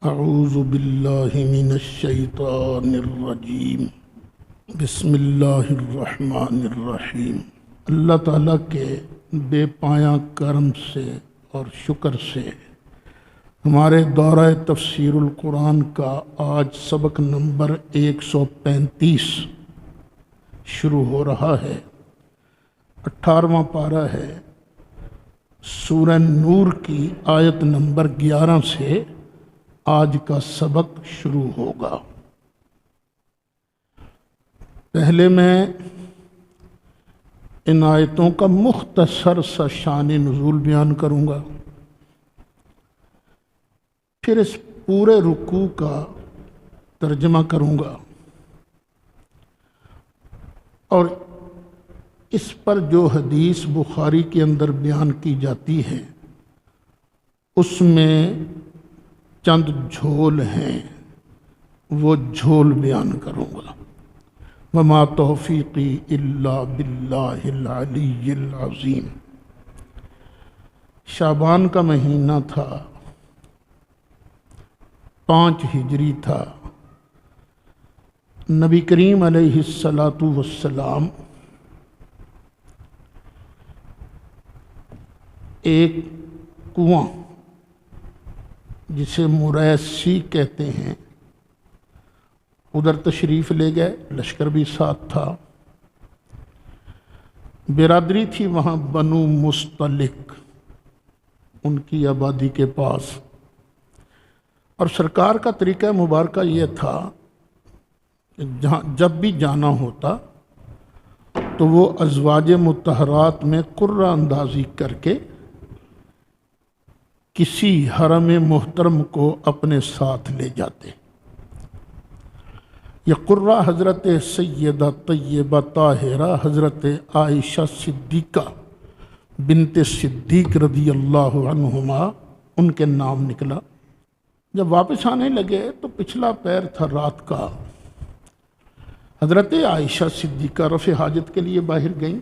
اعوذ باللہ من الشیطان الرجیم بسم اللہ الرحمن الرحیم۔ اللہ تعالیٰ کے بے پایاں کرم سے اور شکر سے ہمارے دورہ تفسیر القرآن کا آج سبق نمبر 135 شروع ہو رہا ہے۔ 18واں پارہ ہے، سورہ نور کی آیت نمبر 11 سے آج کا سبق شروع ہوگا۔ پہلے میں ان آیتوں کا مختصر سا شان نزول بیان کروں گا، پھر اس پورے رکوع کا ترجمہ کروں گا، اور اس پر جو حدیث بخاری کے اندر بیان کی جاتی ہے اس میں چند جھول ہیں، وہ جھول بیان کروں گا۔ وما توفیقی الا باللہ العلی العظیم۔ شعبان کا مہینہ تھا، 5 ہجری تھا۔ نبی کریم علیہ السلام ایک کنواں جسے مریسی کہتے ہیں ادھر تشریف لے گئے، لشکر بھی ساتھ تھا۔ برادری تھی وہاں بنو مستلق، ان کی آبادی کے پاس، اور سرکار کا طریقہ مبارکہ یہ تھا کہ جب بھی جانا ہوتا تو وہ ازواج مطہرات میں قرہ اندازی کر کے کسی حرم محترم کو اپنے ساتھ لے جاتے۔ یہ قرہ حضرت سیدہ طیبہ طاہرہ حضرت عائشہ صدیقہ بنت صدیق رضی اللہ عنہما ان کے نام نکلا۔ جب واپس آنے لگے تو پچھلا پیر تھا رات کا۔ حضرت عائشہ صدیقہ رفع حاجت کے لیے باہر گئیں،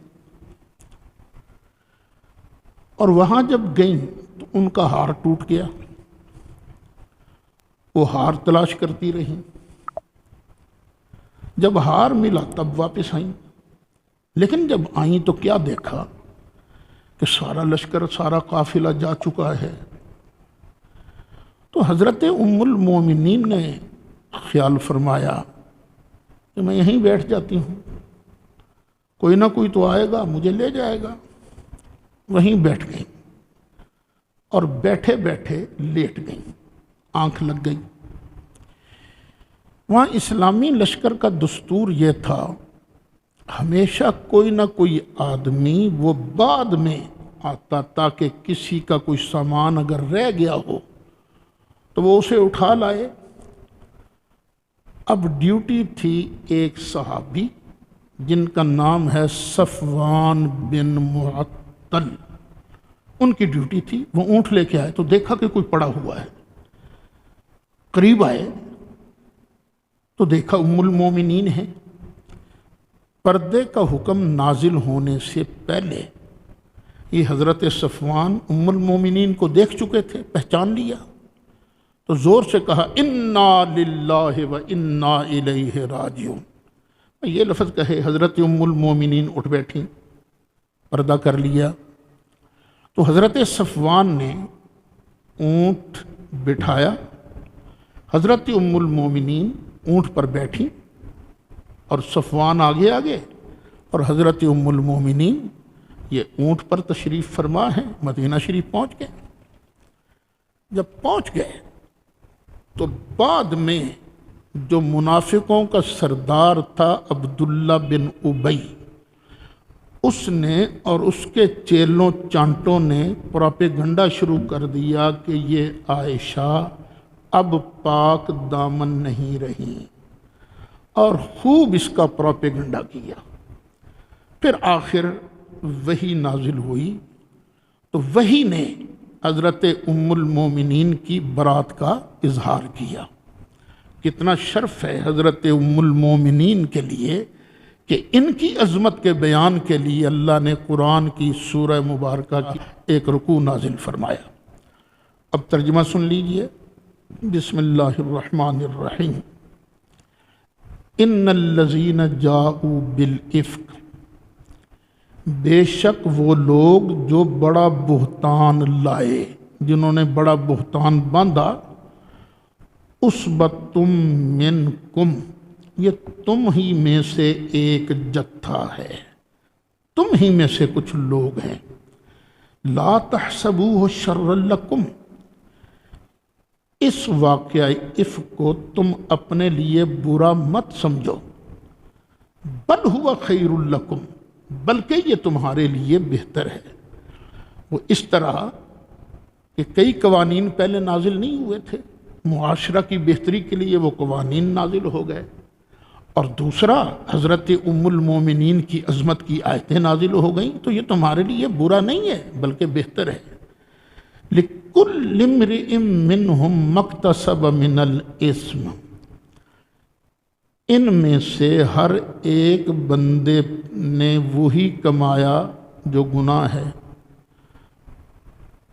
اور وہاں جب گئیں تو ان کا ہار ٹوٹ گیا۔ وہ ہار تلاش کرتی رہیں، جب ہار ملا تب واپس آئیں، لیکن جب آئیں تو کیا دیکھا کہ سارا لشکر، سارا قافلہ جا چکا ہے۔ تو حضرت ام المومنین نے خیال فرمایا کہ میں یہیں بیٹھ جاتی ہوں، کوئی نہ کوئی تو آئے گا مجھے لے جائے گا۔ وہیں بیٹھ گئیں اور بیٹھے بیٹھے لیٹ گئیں، آنکھ لگ گئی۔ وہاں اسلامی لشکر کا دستور یہ تھا، ہمیشہ کوئی نہ کوئی آدمی وہ بعد میں آتا تاکہ کسی کا کوئی سامان اگر رہ گیا ہو تو وہ اسے اٹھا لائے۔ اب ڈیوٹی تھی ایک صحابی جن کا نام ہے صفوان بن معطل، ان کی ڈیوٹی تھی۔ وہ اونٹ لے کے آئے تو دیکھا کہ کوئی پڑا ہوا ہے، قریب آئے تو دیکھا ام المومنین ہے۔ پردے کا حکم نازل ہونے سے پہلے یہ حضرت صفوان ام المومنین کو دیکھ چکے تھے، پہچان لیا تو زور سے کہا انا للہ و انا الیہ راجعون۔ یہ لفظ کہے حضرت ام المومنین اٹھ بیٹھیں، پردہ کر لیا۔ تو حضرت صفوان نے اونٹ بٹھایا، حضرت ام المومنین اونٹ پر بیٹھی، اور صفوان آگے آگے اور حضرت ام المومنین یہ اونٹ پر تشریف فرما ہے، مدینہ شریف پہنچ گئے۔ جب پہنچ گئے تو بعد میں جو منافقوں کا سردار تھا عبداللہ بن ابی، اس نے اور اس کے چیلوں چانٹوں نے پروپیگنڈا شروع کر دیا کہ یہ عائشہ اب پاک دامن نہیں رہی، اور خوب اس کا پروپیگنڈا کیا۔ پھر آخر وحی نازل ہوئی تو وحی نے حضرت ام المومنین کی برات کا اظہار کیا۔ کتنا شرف ہے حضرت ام المومنین کے لیے کہ ان کی عظمت کے بیان کے لیے اللہ نے قرآن کی سورہ مبارکہ کی ایک رکوع نازل فرمایا۔ اب ترجمہ سن لیجئے۔ بسم اللہ الرحمن الرحیم ان الذین جاؤوا بالافک، بے شک وہ لوگ جو بڑا بہتان لائے، جنہوں نے بڑا بہتان باندھا، عصبۃ منکم، یہ تم ہی میں سے ایک جتھا ہے، تم ہی میں سے کچھ لوگ ہیں۔ لا تحسبوہ شرا لکم، اس واقعہ افک کو تم اپنے لیے برا مت سمجھو، بل ہوا خیر لکم، بلکہ یہ تمہارے لیے بہتر ہے۔ وہ اس طرح کہ کئی قوانین پہلے نازل نہیں ہوئے تھے، معاشرہ کی بہتری کے لیے وہ قوانین نازل ہو گئے، اور دوسرا حضرت ام المومنین کی عظمت کی آیتیں نازل ہو گئیں، تو یہ تمہارے لیے برا نہیں ہے بلکہ بہتر ہے۔ لِكُلِّ امْرِئٍ مِّنْهُمْ مَا اكْتَسَبَ مِنَ الْإِثْمِ، ان میں سے ہر ایک بندے نے وہی کمایا جو گناہ ہے،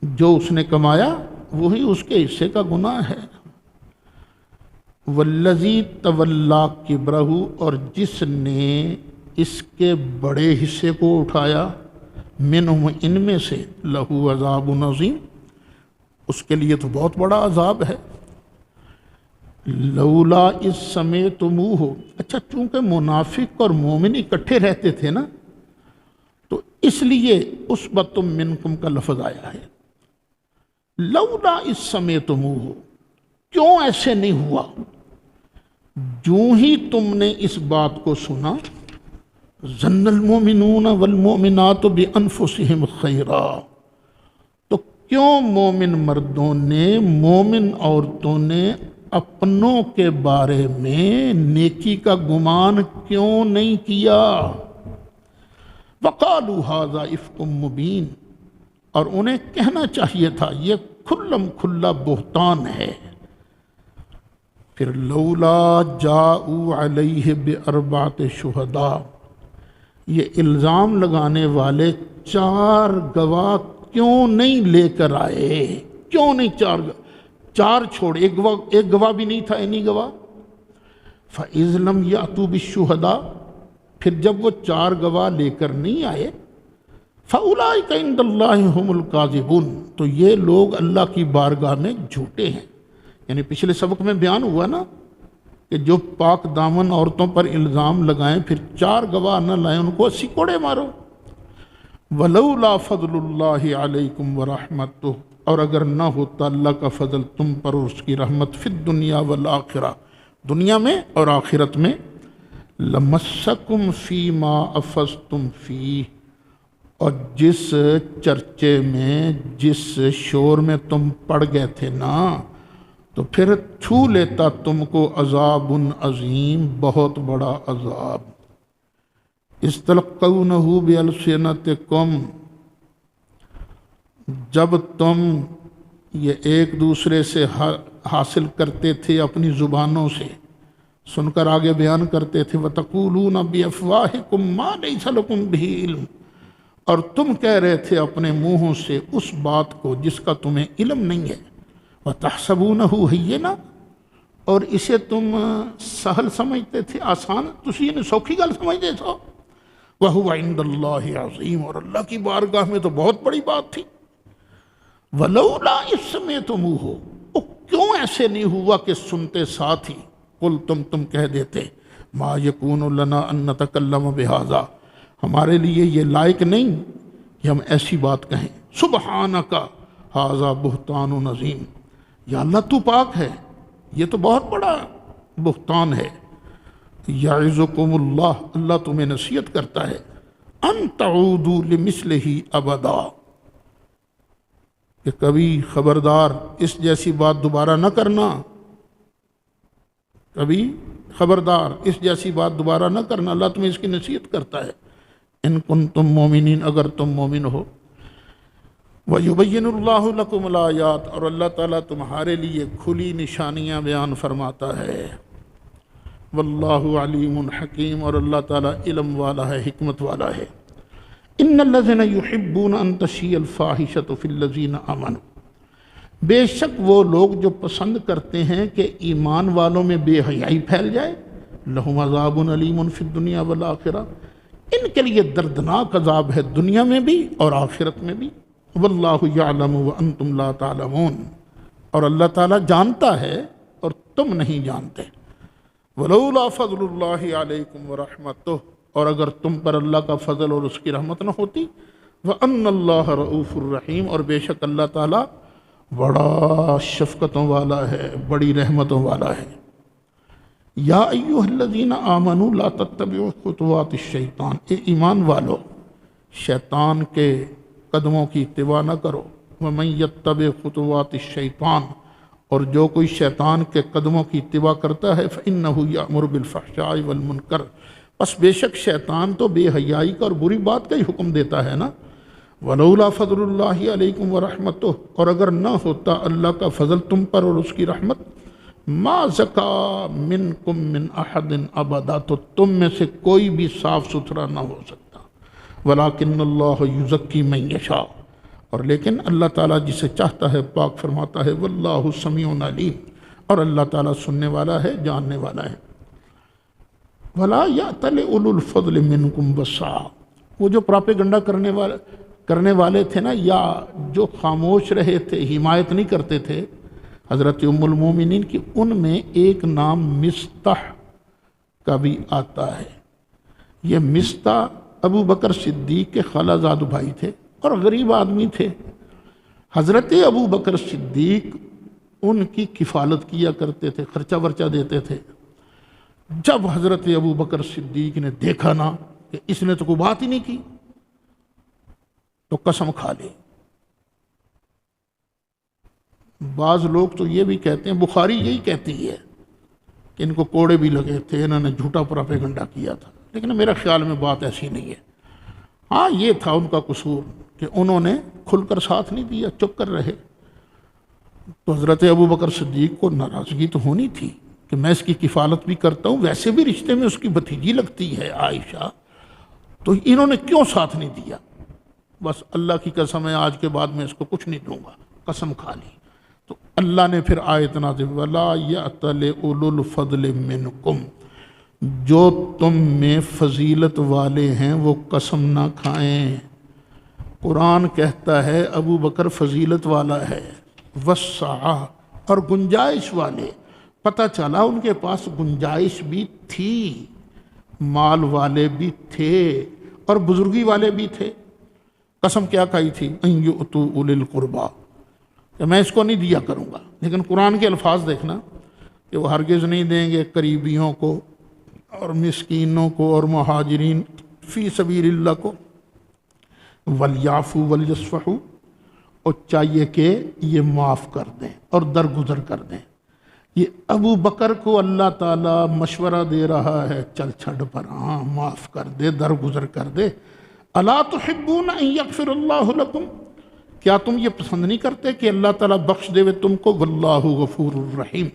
جو اس نے کمایا وہی اس کے حصے کا گناہ ہے۔ وَالَّذِي تَوَلَّىٰ كِبْرَهُ، اور جس نے اس کے بڑے حصے کو اٹھایا، مِنْهُمْ، ان میں سے، لَهُ عَذَابٌ عَظِيمٌ، اس کے لیے تو بہت بڑا عذاب ہے۔ لولا اذ سمعتموہ، اچھا چونکہ منافق اور مومن اکٹھے رہتے تھے نا، تو اس لیے عصبۃ منکم کا لفظ آیا ہے۔ لولا اذ سمعتموہ، کیوں ایسے نہیں ہوا؟ جو ہی تم نے اس بات کو سنا، ظن المؤمنون والمؤمنات بانفسہم خیرا، تو کیوں مومن مردوں نے، مومن عورتوں نے اپنوں کے بارے میں نیکی کا گمان کیوں نہیں کیا؟ وَقَالُوا هَذَا إِفْكٌ مُّبِينٌ، اور انہیں کہنا چاہیے تھا یہ کھلم کھلا بہتان ہے۔ پھر لولا جاءوا علیہ بأربعۃ شہداء، یہ الزام لگانے والے 4 گواہ کیوں نہیں لے کر آئے؟ کیوں نہیں 4 چھوڑ، ایک گواہ بھی نہیں تھا، اینی گواہ۔ فَإِذْ لَمْ يَأْتُوا بِالشُّهَدَاء، پھر جب وہ 4 گواہ لے کر نہیں آئے، فَأُولَٰئِكَ عِندَ اللَّهِ هُمُ الْكَاذِبُونَ، تو یہ لوگ اللہ کی بارگاہ میں جھوٹے ہیں۔ یعنی پچھلے سبق میں بیان ہوا نا کہ جو پاک دامن عورتوں پر الزام لگائیں پھر 4 گواہ نہ لائیں، ان کو 80 کوڑے مارو۔ وَلَوْلَا فَضْلُ اللَّهِ عَلَيْكُمْ وَرَحْمَتُهُ، اور اگر نہ ہوتا اللہ کا فضل تم پر اور اس کی رحمت، فی الدنیا والآخرہ، دنیا میں اور آخرت میں، لَمَسَّكُمْ فِي مَا أَفَضْتُمْ فِيهِ، اور جس چرچے میں، جس شور میں تم پڑ گئے تھے نا، تو پھر چھو لیتا تم کو عذاب عظیم، بہت بڑا عذاب۔ استلقونہ بألسنتکم، جب تم یہ ایک دوسرے سے حاصل کرتے تھے اپنی زبانوں سے، سن کر آگے بیان کرتے تھے، وَتَقُولُونَ بِأَفْوَاهِكُمْ مَا لَيْسَ لَكُمْ بِهِ عِلْمٌ، اور تم کہہ رہے تھے اپنے منہوں سے اس بات کو جس کا تمہیں علم نہیں ہے، وَتَحْسَبُونَهُ هَيِّنًا، اور اسے تم سہل سمجھتے تھے، آسان، تسی انہیں سوکھی گل سمجھتے تھو، وَهُوَ عِندَ اللَّهِ عَظِيمٌ، اور اللہ کی بارگاہ میں تو بہت بڑی بات تھی۔ وَلَوْلَا إِذْ سَمِعْتُمُوهُ، کیوں ایسے نہیں ہوا کہ سنتے ساتھ ہی، تم کہہ دیتے، مَا يَكُونُ لَنَا أَن نَتَكَلَّمَ بِهَذَا، ہمارے لیے یہ لائق نہیں کہ ہم ایسی بات کہیں، سُبْحَانَكَ هَذَا بُهْتَانٌ عَظِيمٌ، یا اللہ تو پاک ہے، یہ تو بہت بڑا بہتان ہے۔ یعظکم اللہ، اللہ تمہیں نصیحت کرتا ہے، ان تعودوا لمثلہ ابدا، کہ کبھی خبردار اس جیسی بات دوبارہ نہ کرنا، کبھی خبردار اس جیسی بات دوبارہ نہ کرنا، اللہ تمہیں اس کی نصیحت کرتا ہے۔ ان کنتم مومنین، اگر تم مومن ہو۔ وَيُبَيِّنُ اللَّهُ لَكُمُ الْآيَاتِ، اور اللہ تعالیٰ تمہارے لیے کھلی نشانیاں بیان فرماتا ہے۔ واللہ علیم حکیم، اور اللہ تعالیٰ علم والا ہے، حکمت والا ہے۔ ان الذین یحبون ان تشیع الفاحشۃ فی الذین آمنوا، بے شک وہ لوگ جو پسند کرتے ہیں کہ ایمان والوں میں بے حیائی پھیل جائے، لہم عذاب علیم فی الدنیا والآخرہ، ان کے لیے دردناک عذاب ہے دنیا میں بھی اور آخرت میں بھی۔ واللہ یعلم وانتم لا تعلمون، اور اللہ تعالیٰ جانتا ہے اور تم نہیں جانتے۔ ولولا فضل اللہ علیکم ورحمتہ، اور اگر تم پر اللہ کا فضل اور اس کی رحمت نہ ہوتی، وان اللہ رؤوف الرحیم، اور بے شک اللہ تعالیٰ بڑا شفقتوں والا ہے، بڑی رحمتوں والا ہے۔ یا ایہا الذین آمنوا لا تتبعوا خطوات الشیطان، اے ایمان والو شیطان کے قدموں کی اتباع نہ کرو۔ ومن یتبع خطوات الشیطان، اور جو کوئی شیطان کے قدموں کی اتباع کرتا ہے فإنہ یأمر بالفحشاء والمنکر، پس بے شک شیطان تو بے حیائی کا اور بری بات کا ہی حکم دیتا ہے نا۔ ولولا فضل اللہ علیکم ورحمتہ، اور اگر نہ ہوتا اللہ کا فضل تم پر اور اس کی رحمت، ما زکا منکم من احد ابدا، تو تم میں سے کوئی بھی صاف ستھرا نہ ہو سکتا۔ ولکن اللہ یزکی من یشاء، اور لیکن اللہ تعالیٰ جسے چاہتا ہے پاک فرماتا ہے۔ واللہ سمیع علیم، اور اللہ تعالیٰ سننے والا ہے، جاننے والا ہے۔ ولا یأتل اولو الفضل منکم والسعہ، وہ جو پراپیگنڈا کرنے والے تھے نا، یا جو خاموش رہے تھے، حمایت نہیں کرتے تھے حضرت ام المومنین کی، ان میں ایک نام مستح کا بھی آتا ہے۔ یہ مستح ابو بکر صدیق کے خالہ زاد بھائی تھے اور غریب آدمی تھے۔ حضرت ابو بکر صدیق ان کی کفالت کیا کرتے تھے، خرچہ ورچہ دیتے تھے۔ جب حضرت ابو بکر صدیق نے دیکھا نا کہ اس نے تو کوئی بات ہی نہیں کی، تو قسم کھا لی۔ بعض لوگ تو یہ بھی کہتے ہیں، بخاری یہی کہتی ہے کہ ان کو کوڑے بھی لگے تھے، انہوں نے جھوٹا پراپیگنڈا کیا تھا، لیکن میرے خیال میں بات ایسی نہیں ہے۔ ہاں یہ تھا ان کا قصور کہ انہوں نے کھل کر ساتھ نہیں دیا، چپ کر رہے۔ تو حضرت ابو بکر صدیق کو ناراضگی تو ہونی تھی کہ میں اس کی کفالت بھی کرتا ہوں، ویسے بھی رشتے میں اس کی بھتیجی لگتی ہے عائشہ، تو انہوں نے کیوں ساتھ نہیں دیا؟ بس اللہ کی قسم ہے آج کے بعد میں اس کو کچھ نہیں دوں گا، قسم کھا لی۔ تو اللہ نے پھر آیت نازل، وَلَا يَأْتَلِ أُولُو الْفَضْلِ مِنْكُمْ، جو تم میں فضیلت والے ہیں وہ قسم نہ کھائیں۔ قرآن کہتا ہے ابو بکر فضیلت والا ہے، وَالسَّعَةِ، اور گنجائش والے۔ پتہ چلا ان کے پاس گنجائش بھی تھی، مال والے بھی تھے اور بزرگی والے بھی تھے۔ قسم کیا کھائی تھی؟ ان یؤتوا اولی القربی، کہ میں اس کو نہیں دیا کروں گا، لیکن قرآن کے الفاظ دیکھنا کہ وہ ہرگز نہیں دیں گے قریبیوں کو اور مسکینوں کو اور مہاجرین فی سبیل اللہ کو۔ ولیعفوا ولیصفحوا، اور چاہیے کہ یہ معاف کر دیں اور درگزر کر دیں۔ یہ ابو بکر کو اللہ تعالیٰ مشورہ دے رہا ہے، چل چھڑ پر، ہاں معاف کر دے، درگزر کر دے۔ الا تحبون ان یغفر اللہ لکم، کیا تم یہ پسند نہیں کرتے کہ اللہ تعالیٰ بخش دے تم کو؟ واللہ غفور الرحیم،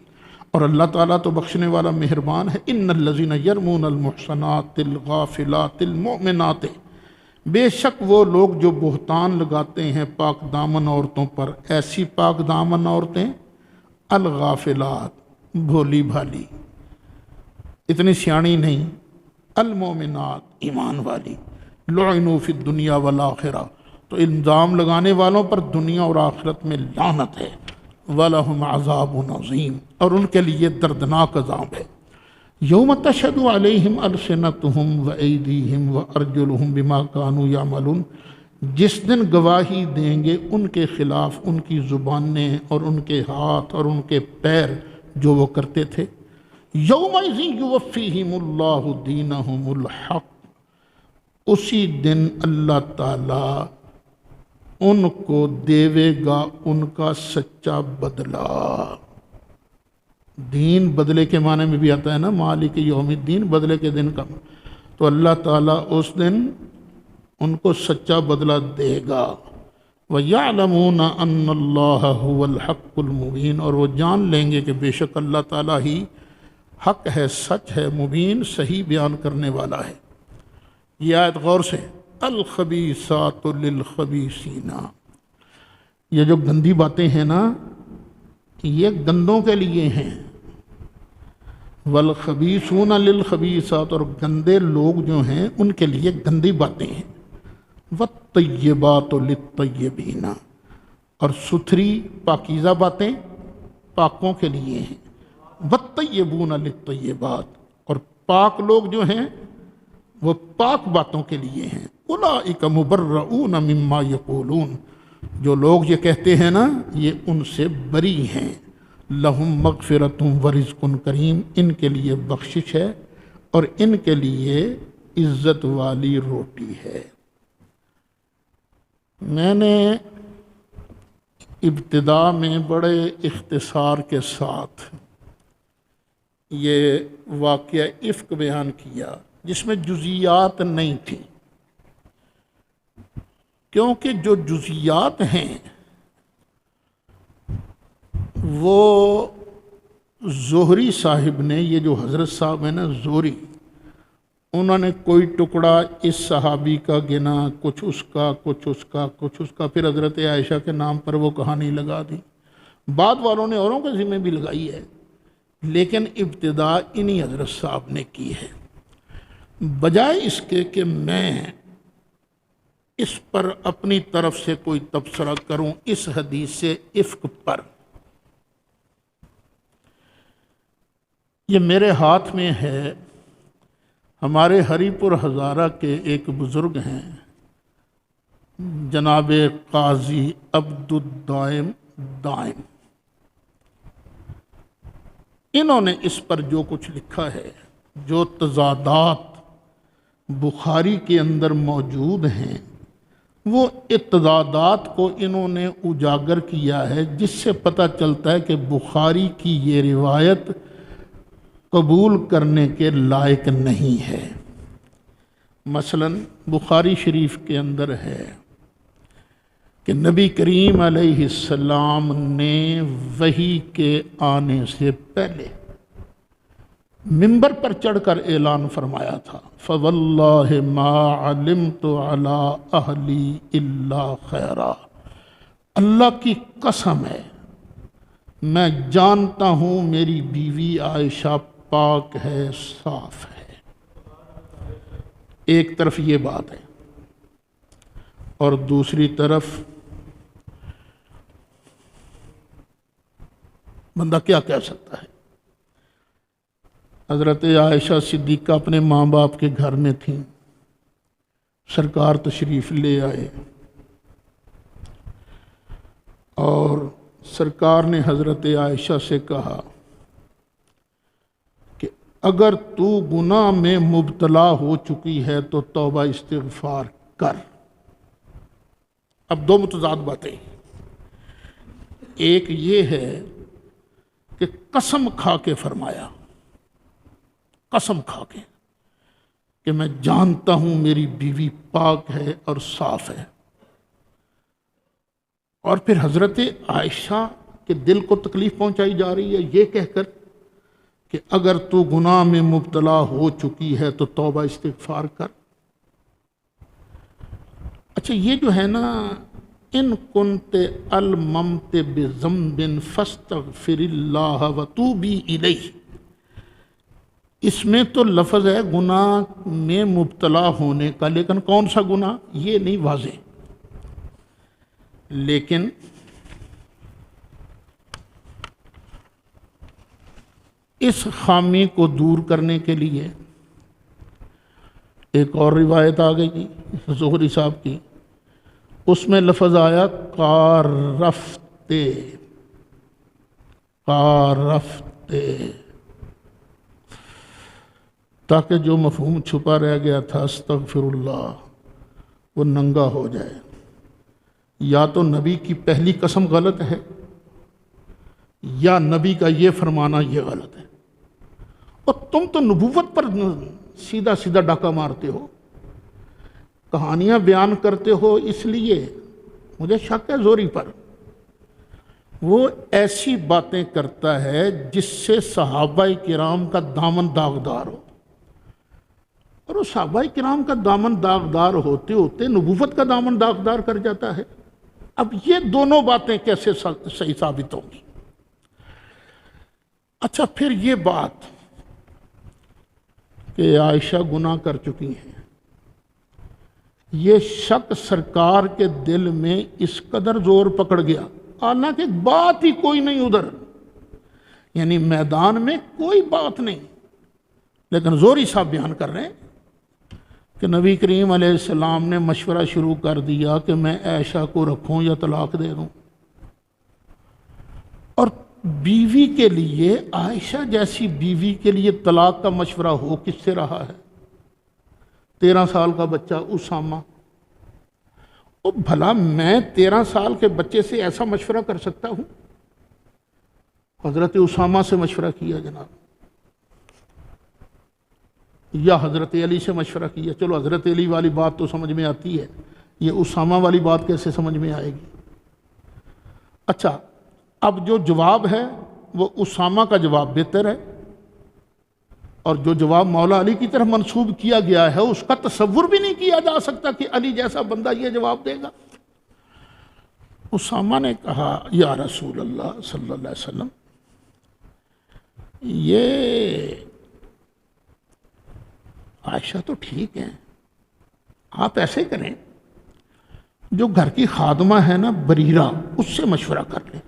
اور اللہ تعالیٰ تو بخشنے والا مہربان ہے۔ ان الذین یرمون المحصنات الغافلات المؤمنات، بے شک وہ لوگ جو بہتان لگاتے ہیں پاک دامن عورتوں پر، ایسی پاک دامن عورتیں الغافلات، بھولی بھالی، اتنی سیانی نہیں، المؤمنات، ایمان والی، لعنوا فی الدنیا والآخرہ، تو الزام لگانے والوں پر دنیا اور آخرت میں لعنت ہے۔ وَلَهُمْ عَذَابٌ عَظِيمٌ، اور ان کے لیے دردناک عذاب ہے۔ یوم تشہد علیہم السنتہم وایدیہم وارجلہم بما کانوا یعملون، جس دن گواہی دیں گے ان کے خلاف ان کی زبانیں اور ان کے ہاتھ اور ان کے پیر جو وہ کرتے تھے۔ یومئذ یوفیہم اللہ دینہم الحق، اسی دن اللہ تعالیٰ ان کو دیوے گا ان کا سچا بدلہ۔ دین بدلے کے معنی میں بھی آتا ہے نا، مالک یوم الدین، بدلے کے دن کا، تو اللہ تعالیٰ اس دن ان کو سچا بدلہ دے گا۔ وَيَعْلَمُونَ أَنَّ اللَّهَ هُوَ الْحَقُّ الْمُبِينُ، اور وہ جان لیں گے کہ بے شک اللہ تعالیٰ ہی حق ہے، سچ ہے، مبین، صحیح بیان کرنے والا ہے۔ یہ آیت غور سے، الخبیثات للخبیثین، یہ جو گندی باتیں ہیں نا یہ گندوں کے لیے ہیں، والخبیثون للخبیثات، اور گندے لوگ جو ہیں ان کے لیے گندی باتیں ہیں، والطیبات للطیبین، اور ستھری پاکیزہ باتیں پاکوں کے لیے ہیں، والطیبون للطیبات، اور پاک لوگ جو ہیں وہ پاک باتوں کے لیے ہیں، اولئک مبرؤون مما یقولون، جو لوگ یہ کہتے ہیں نا یہ ان سے بری ہیں، لہم مغفرۃ ورزق کریم، ان کے لیے بخشش ہے اور ان کے لیے عزت والی روٹی ہے۔ میں نے ابتدا میں بڑے اختصار کے ساتھ یہ واقعہ افک بیان کیا جس میں جزیات نہیں تھیں، کیونکہ جو جزیات ہیں وہ زہری صاحب نے، یہ جو حضرت صاحب ہیں نا زہری، انہوں نے کوئی ٹکڑا اس صحابی کا گنا، کچھ اس کا، کچھ اس کا، کچھ اس کا، پھر حضرت عائشہ کے نام پر وہ کہانی لگا دی، بعد والوں نے اوروں کے ذمہ بھی لگائی ہے، لیکن ابتدا انہی حضرت صاحب نے کی ہے۔ بجائے اس کے کہ میں اس پر اپنی طرف سے کوئی تبصرہ کروں اس حدیث سے افک پر، یہ میرے ہاتھ میں ہے، ہمارے ہری پور ہزارہ کے ایک بزرگ ہیں جناب قاضی عبد الدائم دائم، انہوں نے اس پر جو کچھ لکھا ہے، جو تضادات بخاری کے اندر موجود ہیں، وہ اتضادات کو انہوں نے اجاگر کیا ہے، جس سے پتہ چلتا ہے کہ بخاری کی یہ روایت قبول کرنے کے لائق نہیں ہے۔ مثلا بخاری شریف کے اندر ہے کہ نبی کریم علیہ السلام نے وحی کے آنے سے پہلے ممبر پر چڑھ کر اعلان فرمایا تھا، فواللہ ما علمت علی اہلی الا خیرا، اللہ کی قسم ہے میں جانتا ہوں میری بیوی عائشہ پاک ہے، صاف ہے۔ ایک طرف یہ بات ہے، اور دوسری طرف بندہ کیا کہہ سکتا ہے؟ حضرت عائشہ صدیقہ اپنے ماں باپ کے گھر میں تھیں، سرکار تشریف لے آئے اور سرکار نے حضرت عائشہ سے کہا کہ اگر تو گناہ میں مبتلا ہو چکی ہے تو توبہ استغفار کر۔ اب دو متضاد باتیں، ایک یہ ہے کہ قسم کھا کے فرمایا، قسم کھا کے کہ میں جانتا ہوں میری بیوی پاک ہے اور صاف ہے، اور پھر حضرت عائشہ کے دل کو تکلیف پہنچائی جا رہی ہے یہ کہہ کر کہ اگر تو گناہ میں مبتلا ہو چکی ہے تو توبہ استغفار کر۔ اچھا یہ جو ہے نا، ان کنت الممت بذنب فاستغفر اللہ وتوبی الیہ، اس میں تو لفظ ہے گناہ میں مبتلا ہونے کا، لیکن کون سا گناہ یہ نہیں واضح، لیکن اس خامی کو دور کرنے کے لیے ایک اور روایت آ گئی زہری صاحب کی، اس میں لفظ آیا قارفتے، قارفتے، تاکہ جو مفہوم چھپا رہ گیا تھا استغفر اللہ وہ ننگا ہو جائے۔ یا تو نبی کی پہلی قسم غلط ہے یا نبی کا یہ فرمانا یہ غلط ہے، اور تم تو نبوت پر سیدھا سیدھا ڈاکہ مارتے ہو، کہانیاں بیان کرتے ہو، اس لیے مجھے شک ہے زہری پر، وہ ایسی باتیں کرتا ہے جس سے صحابہ کرام کا دامن داغدار ہو، اور وہ صحابہ کرام کا دامن داغدار ہوتے ہوتے نبوت کا دامن داغدار کر جاتا ہے۔ اب یہ دونوں باتیں کیسے صحیح ثابت ہوں گی؟ اچھا، پھر یہ بات کہ عائشہ گناہ کر چکی ہیں، یہ شک سرکار کے دل میں اس قدر زور پکڑ گیا، حالانکہ بات ہی کوئی نہیں ادھر، یعنی میدان میں کوئی بات نہیں، لیکن زوری صاحب بیان کر رہے ہیں کہ نبی کریم علیہ السلام نے مشورہ شروع کر دیا کہ میں عائشہ کو رکھوں یا طلاق دے دوں۔ اور بیوی کے لیے، عائشہ جیسی بیوی کے لیے طلاق کا مشورہ ہو کس سے رہا ہے؟ 13 سال کا بچہ اسامہ، او بھلا میں 13 سال کے بچے سے ایسا مشورہ کر سکتا ہوں؟ حضرت اسامہ سے مشورہ کیا جناب، یا حضرت علی سے مشورہ کیا؟ چلو حضرت علی والی بات تو سمجھ میں آتی ہے، یہ اسامہ والی بات کیسے سمجھ میں آئے گی؟ اچھا، اب جو جواب ہے وہ اسامہ کا جواب بہتر ہے، اور جو جواب مولا علی کی طرف منسوب کیا گیا ہے اس کا تصور بھی نہیں کیا جا سکتا کہ علی جیسا بندہ یہ جواب دے گا۔ اسامہ نے کہا یا رسول اللہ صلی اللہ علیہ وسلم، یہ عائشہ تو ٹھیک ہے، آپ ایسے کریں، جو گھر کی خادمہ ہے نا بریرہ، اس سے مشورہ کر لیں۔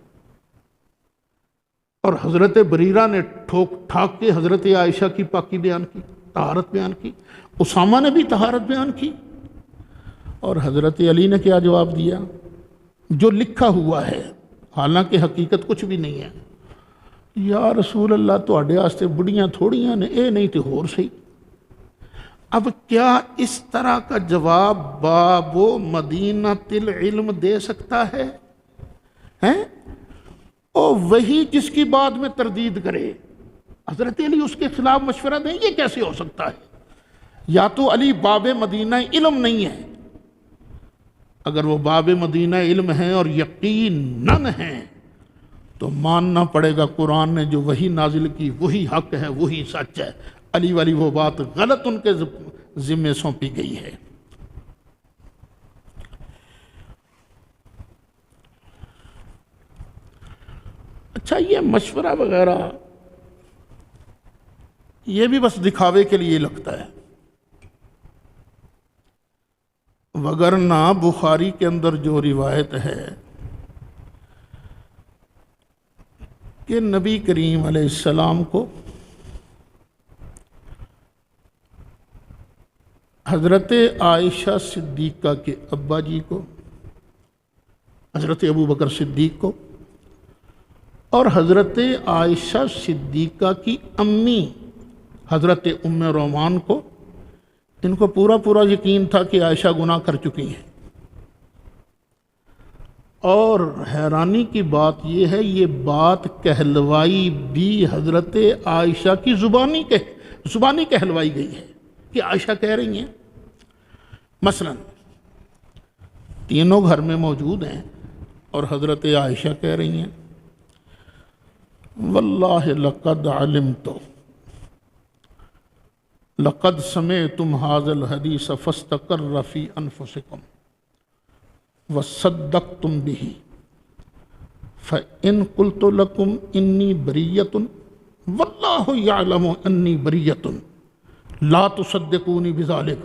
اور حضرت بریرہ نے ٹھوک ٹھاک کے حضرت عائشہ کی پاکی بیان کی، طہارت بیان کی، اسامہ نے بھی طہارت بیان کی، اور حضرت علی نے کیا جواب دیا؟ جو لکھا ہوا ہے، حالانکہ حقیقت کچھ بھی نہیں ہے، یا رسول اللہ تواڈے واسطے بڑیاں تھوڑیاں نے، اے نہیں تے ہور صحیح۔ اب کیا اس طرح کا جواب باب و مدینہ العلم دے سکتا ہے؟ ہیں؟ اور وہی جس کی بات میں تردید کرے، حضرت علی اس کے خلاف مشورہ دیں، یہ کیسے ہو سکتا ہے؟ یا تو علی باب مدینہ علم نہیں ہے، اگر وہ باب مدینہ علم ہیں اور یقیناً ہیں تو ماننا پڑے گا قرآن نے جو وہی نازل کی وہی حق ہے، وہی سچ ہے، علی والی وہ بات غلط ان کے ذمے سونپی گئی ہے۔ اچھا، یہ مشورہ وغیرہ یہ بھی بس دکھاوے کے لیے لگتا ہے، وگرنہ بخاری کے اندر جو روایت ہے کہ نبی کریم علیہ السلام کو حضرت عائشہ صدیقہ کے ابا جی کو، حضرت ابو بکر صدیق کو، اور حضرت عائشہ صدیقہ کی امی حضرت ام رومان کو، ان کو پورا یقین تھا کہ عائشہ گناہ کر چکی ہیں۔ اور حیرانی کی بات یہ ہے، یہ بات کہلوائی بھی حضرت عائشہ کی زبانی کہلوائی گئی ہے کہ عائشہ کہہ رہی ہیں، مثلا تینوں گھر میں موجود ہیں اور حضرت عائشہ کہہ رہی ہیں واللہ لقد علمت لقد سمعتم هذا الحديث فاستقر في انفسكم وصدقتم به فإن قلت لكم إني برية والله يعلم أني برية لا تصدقوني بذلك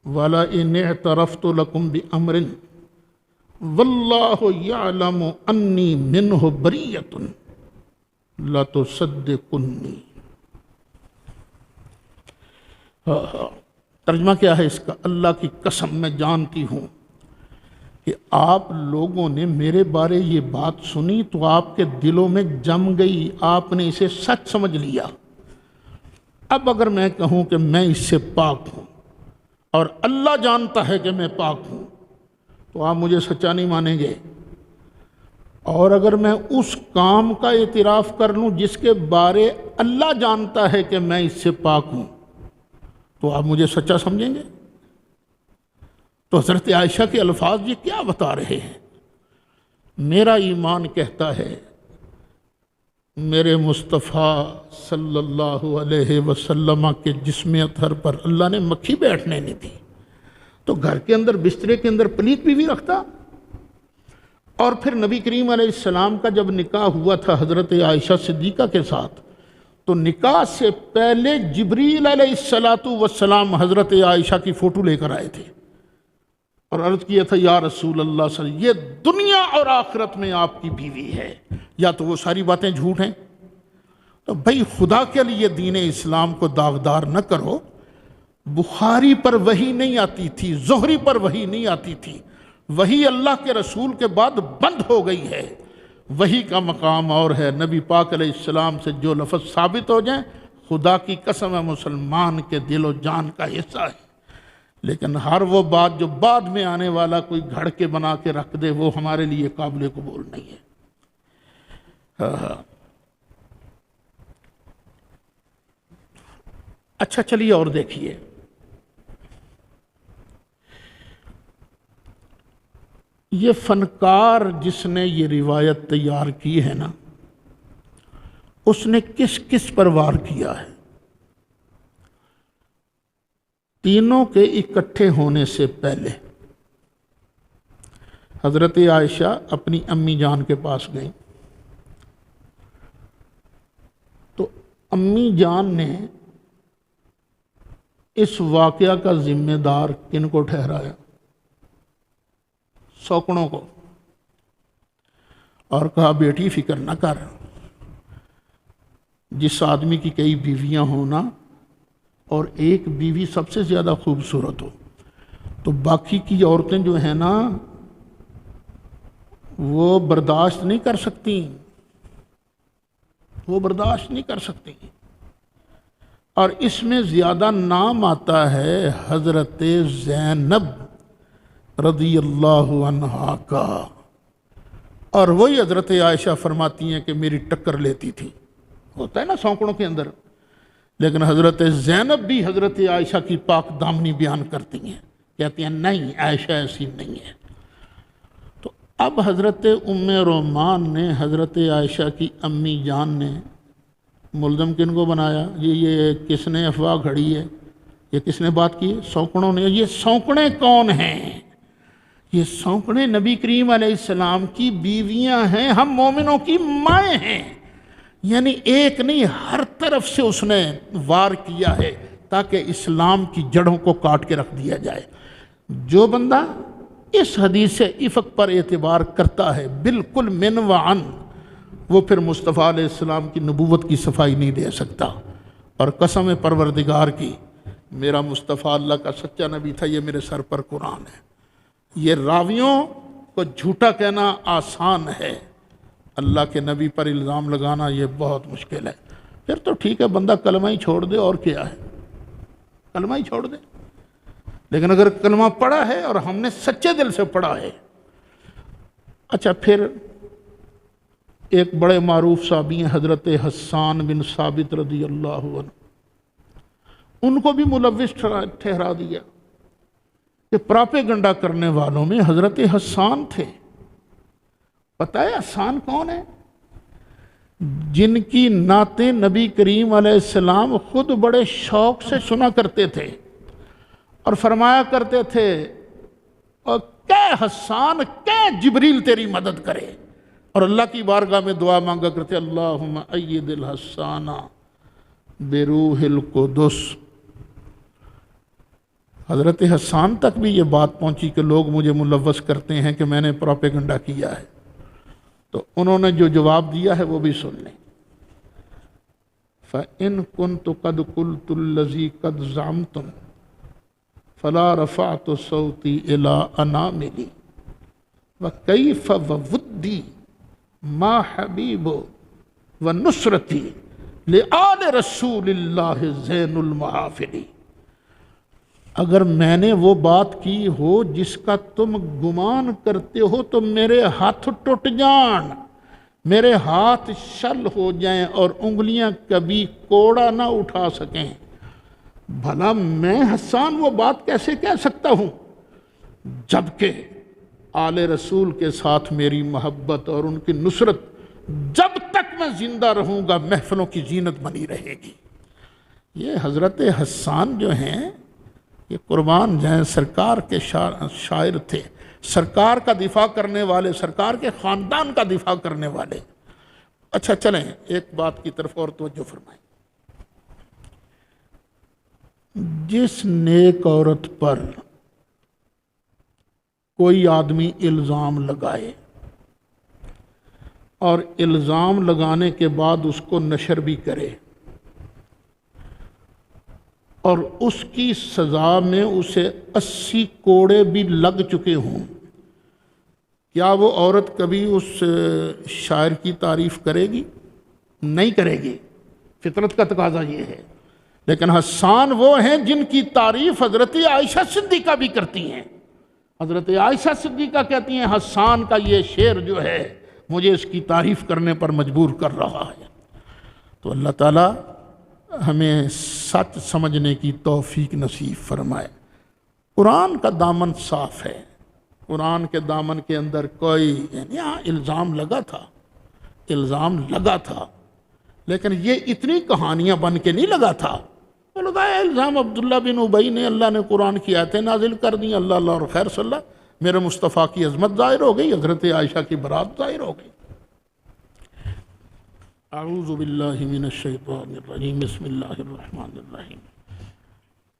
ولا إن اعترفت لكم بأمر والله يعلم أني منه برية لا تصدقوني۔ ترجمہ کیا ہے اس کا؟ اللہ کی قسم میں جانتی ہوں کہ آپ لوگوں نے میرے بارے یہ بات سنی تو آپ کے دلوں میں جم گئی، آپ نے اسے سچ سمجھ لیا۔ اب اگر میں کہوں کہ میں اس سے پاک ہوں اور اللہ جانتا ہے کہ میں پاک ہوں تو آپ مجھے سچا نہیں مانیں گے، اور اگر میں اس کام کا اعتراف کر لوں جس کے بارے اللہ جانتا ہے کہ میں اس سے پاک ہوں تو آپ مجھے سچا سمجھیں گے؟ تو حضرت عائشہ کے الفاظ یہ کیا بتا رہے ہیں؟ میرا ایمان کہتا ہے میرے مصطفیٰ صلی اللہ علیہ وسلم کے جسم اطہر پر اللہ نے مکھی بیٹھنے نہیں دی، تو گھر کے اندر بسترے کے اندر پلیت بھی رکھتا، اور پھر نبی کریم علیہ السلام کا جب نکاح ہوا تھا حضرت عائشہ صدیقہ کے ساتھ، تو نکاح سے پہلے جبریل علیہ السلام حضرت عائشہ کی فوٹو لے کر آئے تھے اور عرض کیا تھا یا رسول اللہ صلی اللہ علیہ وسلم، یہ دنیا اور آخرت میں آپ کی بیوی ہے، یا تو وہ ساری باتیں جھوٹ ہیں؟ تو بھئی خدا کے لیے دین اسلام کو داغدار نہ کرو۔ بخاری پر وحی نہیں آتی تھی، زہری پر وحی نہیں آتی تھی، وحی اللہ کے رسول کے بعد بند ہو گئی ہے۔ وحی کا مقام اور ہے، نبی پاک علیہ السلام سے جو لفظ ثابت ہو جائیں، خدا کی قسم ہے مسلمان کے دل و جان کا حصہ ہے۔ لیکن ہر وہ بات جو بعد میں آنے والا کوئی گھڑ کے بنا کے رکھ دے، وہ ہمارے لیے قابل قبول نہیں ہے۔ اچھا چلیے اور دیکھیے، یہ فنکار جس نے یہ روایت تیار کی ہے نا، اس نے کس کس پر وار کیا ہے؟ تینوں کے اکٹھے ہونے سے پہلے حضرت عائشہ اپنی امی جان کے پاس گئیں، تو امی جان نے اس واقعہ کا ذمہ دار کن کو ٹھہرایا؟ سوکڑوں کو، اور کہا بیٹی فکر نہ کر، جس آدمی کی کئی بیویاں ہونا اور ایک بیوی سب سے زیادہ خوبصورت ہو، تو باقی کی عورتیں جو ہیں نا وہ برداشت نہیں کر سکتی، وہ برداشت نہیں کر سکتی۔ اور اس میں زیادہ نام آتا ہے حضرت زینب رضی اللہ عنہا کا، اور وہی حضرت عائشہ فرماتی ہیں کہ میری ٹکر لیتی تھی، ہوتا ہے نا سونکڑوں کے اندر، لیکن حضرت زینب بھی حضرت عائشہ کی پاک دامنی بیان کرتی ہیں، کہتی ہیں نہیں عائشہ ایسی نہیں ہے۔ تو اب حضرت ام رومان نے حضرت عائشہ کی امی جان نے ملزم کن کو بنایا؟ یہ کس نے افواہ گھڑی ہے؟ یہ کس نے بات کی ہے؟ سونکڑوں نے۔ یہ سونکڑیں کون ہیں؟ یہ سونکڑیں نبی کریم علیہ السلام کی بیویاں ہیں، ہم مومنوں کی مائیں ہیں۔ یعنی ایک نہیں، ہر طرف سے اس نے وار کیا ہے تاکہ اسلام کی جڑوں کو کاٹ کے رکھ دیا جائے۔ جو بندہ اس حدیث افق پر اعتبار کرتا ہے بالکل من وعن، وہ پھر مصطفیٰ علیہ السلام کی نبوت کی صفائی نہیں دے سکتا۔ اور قسم پروردگار کی، میرا مصطفیٰ اللہ کا سچا نبی تھا، یہ میرے سر پر قرآن ہے۔ یہ راویوں کو جھوٹا کہنا آسان ہے، اللہ کے نبی پر الزام لگانا یہ بہت مشکل ہے۔ پھر تو ٹھیک ہے بندہ کلمہ ہی چھوڑ دے، اور کیا ہے، کلمہ ہی چھوڑ دے۔ لیکن اگر کلمہ پڑھا ہے اور ہم نے سچے دل سے پڑھا ہے۔ اچھا، پھر ایک بڑے معروف صحابی ہیں حضرت حسان بن ثابت رضی اللہ عنہ، ان کو بھی ملوث ٹھہرا دیا کہ پراپیگنڈا کرنے والوں میں حضرت حسان تھے۔ پتہ ہے حسان کون ہے؟ جن کی نعتیں نبی کریم علیہ السلام خود بڑے شوق سے سنا کرتے تھے اور فرمایا کرتے تھے، اور کہ حسان کہ جبریل تیری مدد کرے، اور اللہ کی بارگاہ میں دعا مانگا کرتے، اللہم اید الحسان بروح القدس۔ حضرت حسان تک بھی یہ بات پہنچی کہ لوگ مجھے ملوث کرتے ہیں کہ میں نے پروپیگنڈا کیا ہے، تو انہوں نے جو جواب دیا ہے وہ بھی سن لیں۔ فَإِن كُنْتُ قَدْ قُلْتُ الَّذِي قَدْ زَعَمْتُمْ فَلَا رَفَعْتُ صَوْتِي إِلَىٰ أَنَامِلِي وَكَيْفَ وَوُدِّي مَا حَبِيبُ وَنُصْرَتِي لِآلِ رسول اللہ زین المحافلی۔ اگر میں نے وہ بات کی ہو جس کا تم گمان کرتے ہو تو میرے ہاتھ ٹوٹ جان، میرے ہاتھ شل ہو جائیں اور انگلیاں کبھی کوڑا نہ اٹھا سکیں۔ بھلا میں حسان وہ بات کیسے کہہ سکتا ہوں جبکہ آل رسول کے ساتھ میری محبت اور ان کی نصرت جب تک میں زندہ رہوں گا محفلوں کی زینت بنی رہے گی۔ یہ حضرت حسان جو ہیں یہ قربان جائیں سرکار کے شاعر تھے، سرکار کا دفاع کرنے والے، سرکار کے خاندان کا دفاع کرنے والے۔ اچھا چلیں ایک بات کی طرف اور توجہ فرمائیں۔ جس نیک عورت پر کوئی آدمی الزام لگائے اور الزام لگانے کے بعد اس کو نشر بھی کرے اور اس کی سزا میں اسے 80 کوڑے بھی لگ چکے ہوں، کیا وہ عورت کبھی اس شاعر کی تعریف کرے گی؟ نہیں کرے گی، فطرت کا تقاضا یہ ہے۔ لیکن حسان وہ ہیں جن کی تعریف حضرت عائشہ صدیقہ بھی کرتی ہیں۔ حضرت عائشہ صدیقہ کہتی ہیں حسان کا یہ شعر جو ہے مجھے اس کی تعریف کرنے پر مجبور کر رہا ہے۔ تو اللہ تعالیٰ ہمیں سچ سمجھنے کی توفیق نصیب فرمائے۔ قرآن کا دامن صاف ہے، قرآن کے دامن کے اندر کوئی یہاں الزام لگا تھا، لیکن یہ اتنی کہانیاں بن کے نہیں لگا تھا۔ الزام عبداللہ بن ابی نے، اللہ نے قرآن کی آیتیں نازل کر دیں، اللہ اور خیر صلی اللہ، میرے مصطفیٰ کی عظمت ظاہر ہو گئی، حضرت عائشہ کی برات ظاہر ہو گئی۔ اعوذ باللہ من الشیطان الرجیم، بسم اللہ الرحمن الرحیم۔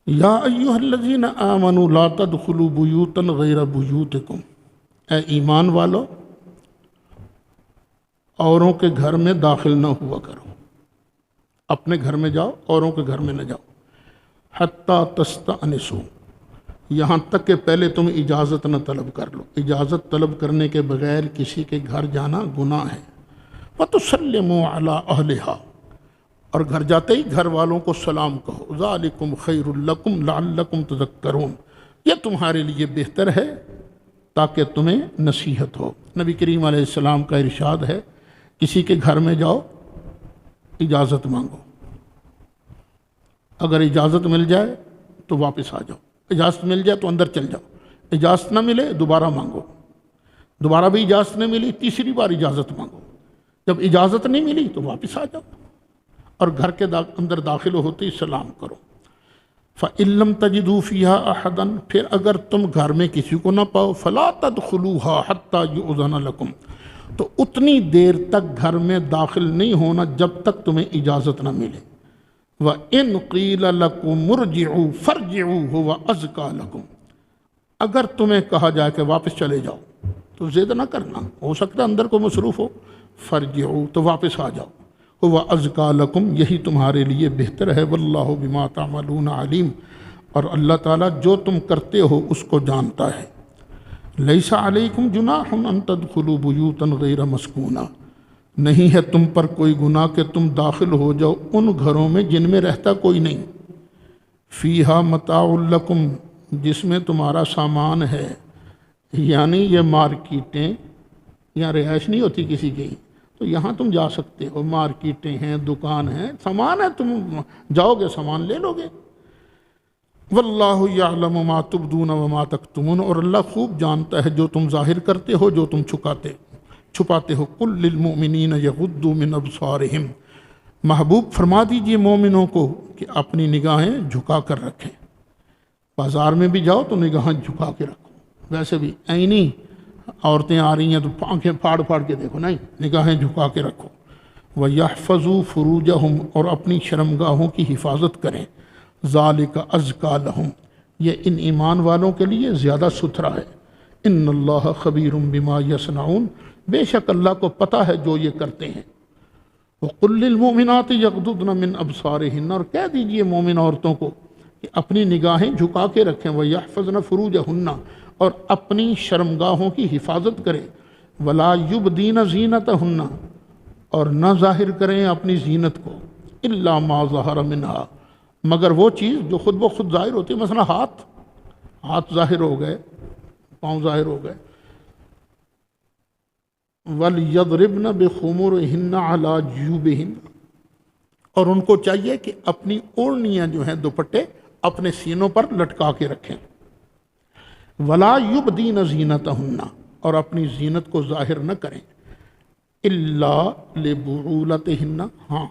یا ایہا الذین آمنوا لا تدخلوا بیوتا غیر بیوتکم، اے ایمان والو اوروں کے گھر میں داخل نہ ہوا کرو، اپنے گھر میں جاؤ، اوروں کے گھر میں نہ جاؤ۔ حتی تستأنسوا، یہاں تک کہ پہلے تم اجازت نہ طلب کر لو۔ اجازت طلب کرنے کے بغیر کسی کے گھر جانا گناہ ہے۔ وَتُسَلِّمُوا عَلَىٰ أَهْلِهَا، اور گھر جاتے ہی گھر والوں کو سلام کہو۔ ذَلِكُمْ خَيْرٌ لَكُمْ لَعَلَّكُمْ تَذَكَّرُونَ، یہ تمہارے لیے بہتر ہے تاکہ تمہیں نصیحت ہو۔ نبی کریم علیہ السلام کا ارشاد ہے کسی کے گھر میں جاؤ، اجازت مانگو، اگر اجازت مل جائے تو واپس آ جاؤ، اجازت مل جائے تو اندر چل جاؤ، اجازت نہ ملے دوبارہ مانگو، دوبارہ بھی اجازت نہیں ملی تیسری بار اجازت مانگو، جب اجازت نہیں ملی تو واپس آ جاؤ، اور گھر کے اندر داخل ہوتے ہی سلام کرو۔ فَإِن لَّمْ تَجِدُوا فِيهَا أَحَدًا، پھر اگر تم گھر میں کسی کو نہ پاؤ، فَلَا تَدْخُلُوهَا حَتَّى يُؤْذَنَ لَكُمْ، تو اتنی دیر تک گھر میں داخل نہیں ہونا جب تک تمہیں اجازت نہ ملے۔ وَإِن قِيلَ لَكُمُ ارْجِعُوا فَارْجِعُوا هُوَ أَزْكَىٰ لَكُمْ، اگر تمہیں کہا جائے کہ واپس چلے جاؤ تو ضد نہ کرنا، ہو سکتا ہے اندر کو مصروف ہو، فَارْجِعُوا تو واپس آ جاؤ، هُوَ أَزْكَىٰ لَكُمْ یہی تمہارے لیے بہتر ہے، وَاللَّهُ بِمَا تَعْمَلُونَ عَلِيمٌ، اور اللہ تعالیٰ جو تم کرتے ہو اس کو جانتا ہے۔ لَيْسَ عَلَيْكُمْ جُنَاحٌ أَن تَدْخُلُوا بُيُوتًا غَيْرَ مَسْكُونَةٍ، نہیں ہے تم پر کوئی گناہ کہ تم داخل ہو جاؤ ان گھروں میں جن میں رہتا کوئی نہیں، فیہا متاع لکم، جس میں تمہارا سامان ہے، یعنی یہ مارکیٹیں، یہاں رہائش نہیں ہوتی کسی کی، تو یہاں تم جا سکتے ہو، مارکیٹیں ہیں، دکان ہیں، سامان ہے، تم جاؤ گے سامان لے لو گے۔ واللہ یعلم ما تبدون وما تکتمون، اور اللہ خوب جانتا ہے جو تم ظاہر کرتے ہو جو تم چھپاتے ہو۔ قل للمؤمنین یغضوا من ابصارہم، محبوب فرما دیجئے مومنوں کو کہ اپنی نگاہیں جھکا کر رکھیں، بازار میں بھی جاؤ تو نگاہیں جھکا کے رکھو، ویسے بھی عینی عورتیں آ رہی ہیں تو آنکھیں پھاڑ پھاڑ کے دیکھو، نہیں، نگاہیں جھکا کے رکھو۔ وَيَحْفَظُوا فُرُوجَهُمْ، اور اپنی شرمگاہوں کی حفاظت کریں۔ ذَلِكَ أَزْكَىٰ لَهُمْ، یہ ان ایمان والوں کے لیے زیادہ ستھرا ہے۔ إِنَّ اللَّهَ خَبِيرٌ بِمَا يَصْنَعُونَ، بے شک اللہ کو پتہ ہے جو یہ کرتے ہیں۔ وَقُلْ لِلْمُؤْمِنَاتِ يَغْضُضْنَ مِنْ أَبْصَارِهِنَّ، اور کہہ دیجئے مومن عورتوں کو کہ اپنی نگاہیں جھکا کے رکھیں، وَيَحْفَظْنَ فُرُوجَهُنَّ، اور اپنی شرمگاہوں کی حفاظت کریں، وَلَا يُبْدِينَ زِينَتَهُنَّ، اور نہ ظاہر کریں اپنی زینت کو، إِلَّا مَا ظَهَرَ مِنْهَا، مگر وہ چیز جو خود بخود ظاہر ہوتی ہے، مثلا ہاتھ ظاہر ہو گئے، پاؤں ظاہر ہو گئے۔ وَلْيَضْرِبْنَ بِخُمُرِهِنَّ عَلَىٰ جُيُوبِهِنَّ، اور ان کو چاہیے کہ اپنی اوڑھنیاں جو ہیں دوپٹے اپنے سینوں پر لٹکا کے رکھیں۔ وَلَا يُبْدِينَ زِينَتَهُنَّ، اور اپنی زینت کو ظاہر نہ کریں، إِلَّا لِبُعُولَتِهِنَّ، ہاں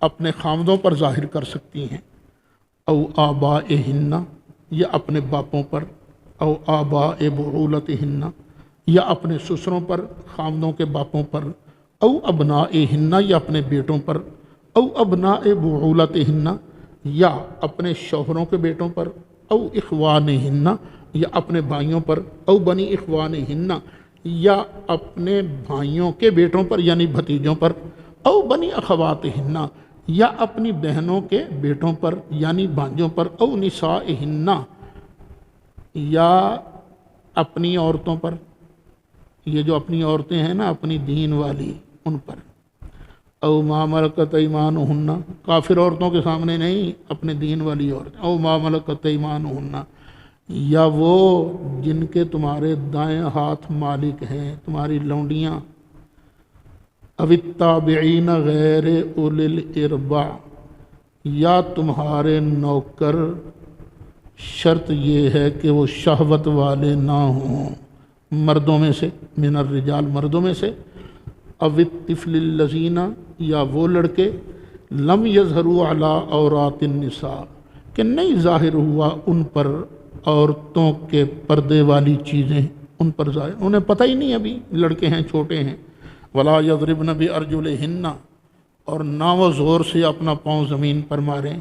اپنے خامدوں پر ظاہر کر سکتی ہیں، او آبائہن، یا اپنے باپوں پر، او آباء بعولتہن، یا اپنے سسروں پر، خامدوں کے باپوں پر، او ابنائہن، یا اپنے بیٹوں پر، او ابناء بعولتہن، یا اپنے شوہروں کے بیٹوں پر، او اخوانہن، یا اپنے بھائیوں پر، او بنی اخوانہن، یا اپنے بھائیوں کے بیٹوں پر یعنی بھتیجوں پر، او بنی اخواتہن، یا اپنی بہنوں کے بیٹوں پر یعنی بھانجوں پر، او نسائہن، یا اپنی عورتوں پر، یہ جو اپنی عورتیں ہیں نا اپنی دین والی ان پر، او ما ملکت ایمانہن، کافر عورتوں کے سامنے نہیں، اپنے دین والی عورتیں، او ما ملکت ایمانہن، یا وہ جن کے تمہارے دائیں ہاتھ مالک ہیں، تمہاری لونڈیاں، او التابعین غیر اولی الارباع، یا تمہارے نوکر، شرط یہ ہے کہ وہ شہوت والے نہ ہوں، مردوں میں سے، من الرجال، مردوں میں سے، او الطفل الذین، یا وہ لڑکے، لم یظہروا علی عورات النساء، کہ نہیں ظاہر ہوا ان پر عورتوں کے پردے والی چیزیں، ان پر ظاہر، انہیں پتہ ہی نہیں ابھی لڑکے ہیں، چھوٹے ہیں، ولا یضربن بارجلہن، اور نہ وہ زور سے اپنا پاؤں زمین پر ماریں،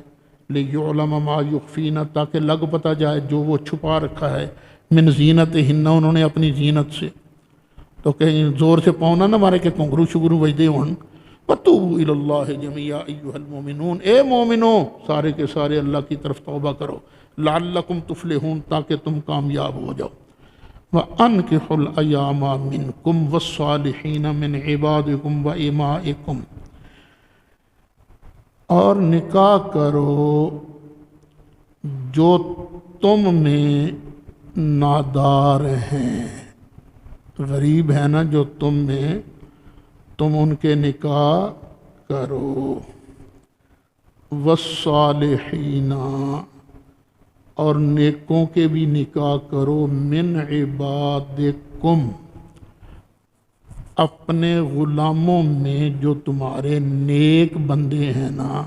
لیعلم ما یخفین، تاکہ لگ پتہ جائے جو وہ چھپا رکھا ہے، من زینتہن، انہوں نے اپنی زینت سے، تو کہیں زور سے پاؤں نہ مارے کہ کنگرو شگرو وجدے ہوں۔ وَتُوبُوا إِلَى اللَّهِ جَمِيعًا أَيُّهَا الْمُؤْمِنُونَ، اے مومنو سارے کے سارے اللہ کی طرف توبہ کرو، لعلکم تفلحون، تاکہ تم کامیاب ہو جاؤ۔ وَأَنكِحُوا الْأَيَامَ مِنكُمْ وَالصَّالِحِينَ مِنْ عِبَادِكُمْ وَإِمَائِكُمْ، اور نکاح کرو جو تم میں نادار ہیں، غریب ہے نا جو تم میں، تم ان کے نکاح کرو، والصالحین، اور نیکوں کے بھی نکاح کرو، من عبادکم، اپنے غلاموں میں جو تمہارے نیک بندے ہیں نا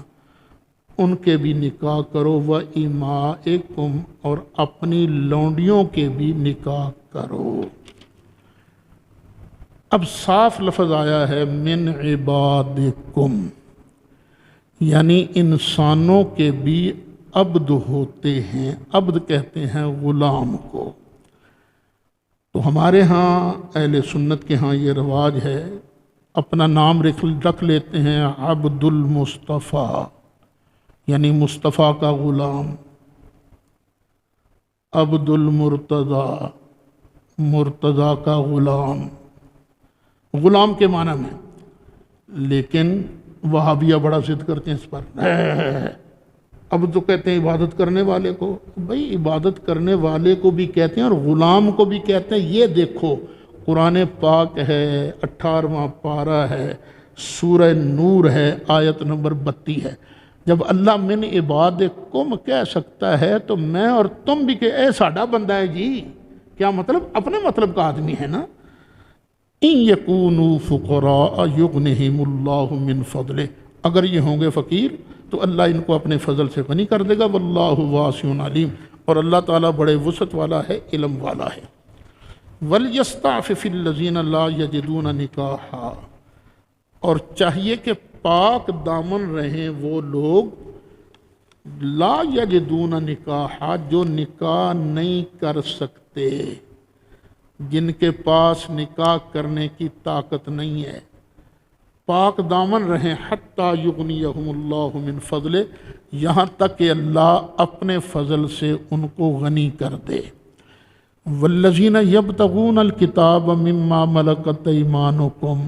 ان کے بھی نکاح کرو، وَإِمَائِكُمْ، اور اپنی لونڈیوں کے بھی نکاح کرو۔ اب صاف لفظ آیا ہے من عبادکم، یعنی انسانوں کے بھی عبد ہوتے ہیں، عبد کہتے ہیں غلام کو۔ تو ہمارے ہاں اہل سنت کے ہاں یہ رواج ہے، اپنا نام رکھ لیتے ہیں عبد المصطفیٰ، یعنی مصطفیٰ کا غلام، عبد المرتضیٰ، مرتضیٰ کا غلام، غلام کے معنی میں۔ لیکن وہابیہ بڑا ضد کرتے ہیں اس پر، اب تو کہتے ہیں عبادت کرنے والے کو، بھئی عبادت کرنے والے کو بھی کہتے ہیں اور غلام کو بھی کہتے ہیں۔ یہ دیکھو قرآن پاک ہے، 18واں پارہ ہے، سورہ نور ہے، آیت نمبر 32 ہے۔ جب اللہ من عبادکم کہہ سکتا ہے تو میں اور تم بھی کہ اے ساڈا بندہ ہے جی، کیا مطلب؟ اپنے مطلب کا آدمی ہے نا۔ ان یکونوا فقراء یغنہم اللہ من فضلہ، اگر یہ ہوں گے فقیر تو اللہ ان کو اپنے فضل سے غنی کر دے گا، واللہ واسع علیم، اور اللہ تعالیٰ بڑے وسعت والا ہے، علم والا ہے۔ وَلْيَسْتَعْفِفِ الَّذِينَ لَا يَجِدُونَ نِكَاحًا، اور چاہیے کہ پاک دامن رہیں وہ لوگ لا یجدون نکاحا، جو نکاح نہیں کر سکتے، جن کے پاس نکاح کرنے کی طاقت نہیں ہے، پاک دامن رہیں، حتی یغنیہم اللہ من فضلہ، یہاں تک کہ اللہ اپنے فضل سے ان کو غنی کر دے۔ والذین یبتغون الکتاب مما ملکت ایمانکم،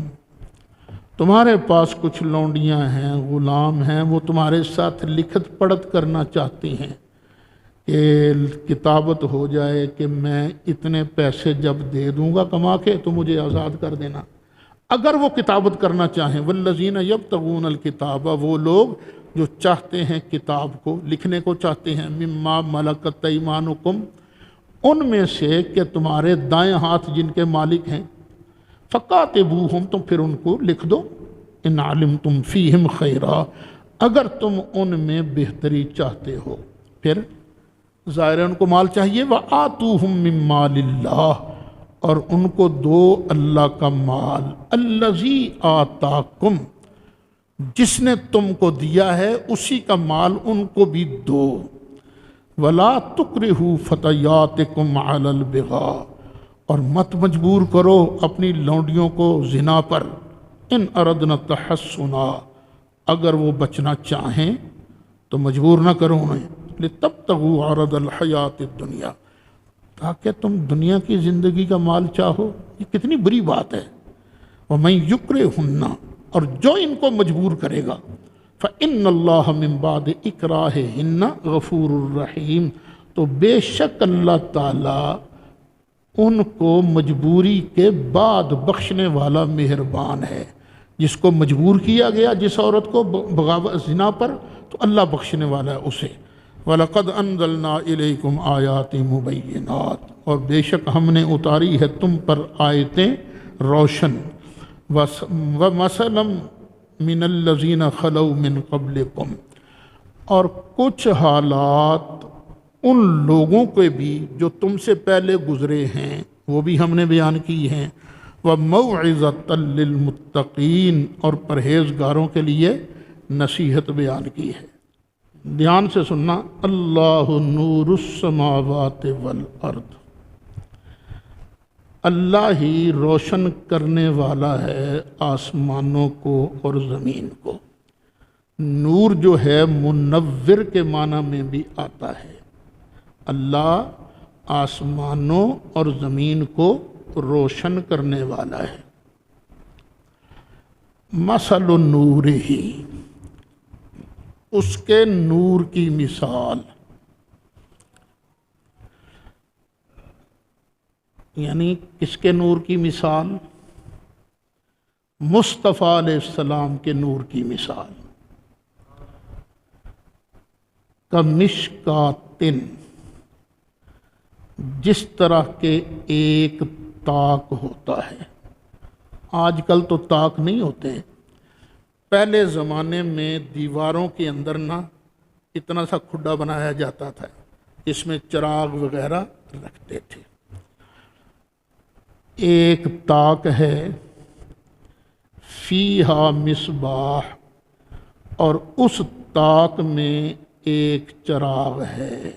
تمہارے پاس کچھ لونڈیاں ہیں، غلام ہیں، وہ تمہارے ساتھ لکھت پڑھت کرنا چاہتی ہیں کہ کتابت ہو جائے کہ میں اتنے پیسے جب دے دوں گا کما کے تو مجھے آزاد کر دینا، اگر وہ کتابت کرنا چاہیں۔ والذین یبتغون الکتاب، وہ لوگ جو چاہتے ہیں کتاب کو، لکھنے کو چاہتے ہیں، مما ملکت ایمانکم، ان میں سے کہ تمہارے دائیں ہاتھ جن کے مالک ہیں، فَقَاتِبُوهُمْ، تم پھر ان کو لکھ دو، ان عَلِمْتُمْ فِيهِمْ خَيْرًا، اگر تم ان میں بہتری چاہتے ہو۔ پھر ظاہر ہے ان کو مال چاہیے، وَآتُوهُم مِّن مَّالِ اللَّهِ، اور ان کو دو اللہ کا مال، الَّذِي آتَاكُم، جس نے تم کو دیا ہے اسی کا مال ان کو بھی دو، وَلَا تُكْرِهُوا فَتَيَاتِكُمْ عَلَى الْبِغَاءِ، اور مت مجبور کرو اپنی لونڈیوں کو زنا پر، ان اردنا تحسنا، اگر وہ بچنا چاہیں تو مجبور نہ کرو انہیں، لِتَبْتَغُوا عَرَضَ الْحَيَاةِ الدُّنْيَا، تاکہ تم دنیا کی زندگی کا مال چاہو۔ یہ کتنی بری بات ہے۔ وَمَن يُكْرِهُنَّ، اور جو ان کو مجبور کرے گا، فَإِنَّ اللَّهَ مِن بَعْدِ إِكْرَاهِهِنَّ غَفُورٌ رَحِيمٌ، تو بے شک اللہ تعالیٰ ان کو مجبوری کے بعد بخشنے والا مہربان ہے۔ جس کو مجبور کیا گیا، جس عورت کو بغاوت زنا پر، تو اللہ بخشنے والا ہے اسے۔ وَلَقَدْ أَنزَلْنَا إِلَيْكُمْ آيَاتٍ مُبَيِّنَاتٍ، اور بے شک ہم نے اتاری ہے تم پر آیتیں روشن، وَمَثَلًا مِّنَ الَّذِينَ خَلَوْا مِن قَبْلِكُمْ، اور کچھ حالات ان لوگوں کے بھی جو تم سے پہلے گزرے ہیں وہ بھی ہم نے بیان کی ہیں، وَمَوْعِظَةً لِّلْمُتَّقِينَ، اور پرہیزگاروں کے لیے نصیحت بیان کی ہے۔ دھیان سے سننا، اللہ نور السماوات والارض، اللہ ہی روشن کرنے والا ہے آسمانوں کو اور زمین کو۔ نور جو ہے منور کے معنی میں بھی آتا ہے۔ اللہ آسمانوں اور زمین کو روشن کرنے والا ہے۔ مثل نورہ، اس کے نور کی مثال، یعنی کس کے نور کی مثال؟ مصطفیٰ علیہ السلام کے نور کی مثال۔ کمشکاتن، جس طرح کے ایک طاق ہوتا ہے۔ آج کل تو طاق نہیں ہوتے، پہلے زمانے میں دیواروں کے اندر نا اتنا سا کھڈا بنایا جاتا تھا، اس میں چراغ وغیرہ رکھتے تھے۔ ایک طاق ہے، فیہا مصباح، اور اس طاق میں ایک چراغ ہے،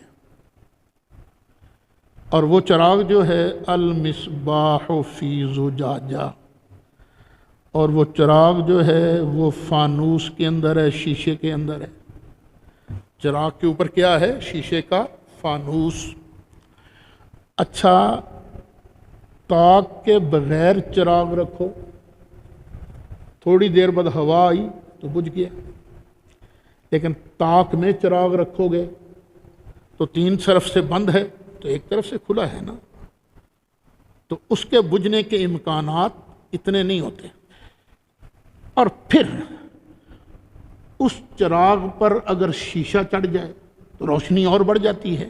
اور وہ چراغ جو ہے المصباح فی زجاجہ، اور وہ چراغ جو ہے وہ فانوس کے اندر ہے، شیشے کے اندر ہے۔ چراغ کے اوپر کیا ہے؟ شیشے کا فانوس۔ اچھا، طاق کے بغیر چراغ رکھو، تھوڑی دیر بعد ہوا آئی تو بجھ گیا، لیکن طاق میں چراغ رکھو گے تو تین طرف سے بند ہے تو ایک طرف سے کھلا ہے نا، تو اس کے بجھنے کے امکانات اتنے نہیں ہوتے۔ اور پھر اس چراغ پر اگر شیشہ چڑھ جائے تو روشنی اور بڑھ جاتی ہے۔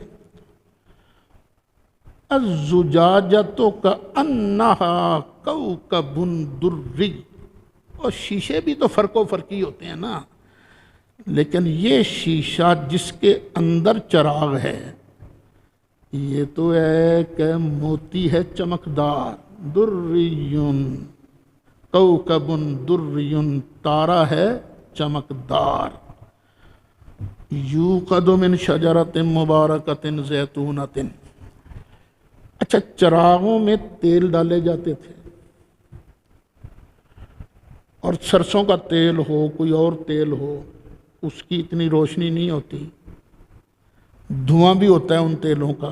الزجاجۃ کأنہا کوکب دری، اور شیشے بھی تو فرق و فرقی ہوتے ہیں نا، لیکن یہ شیشہ جس کے اندر چراغ ہے یہ تو ہے کہ موتی ہے چمکدار، دریون، کوکب دریون، تارا ہے چمکدار، یوقد من شجرۃ مبارکۃ زیتونۃ۔ اچھا، چراغوں میں تیل ڈالے جاتے تھے، اور سرسوں کا تیل ہو کوئی اور تیل ہو اس کی اتنی روشنی نہیں ہوتی، دھواں بھی ہوتا ہے ان تیلوں کا،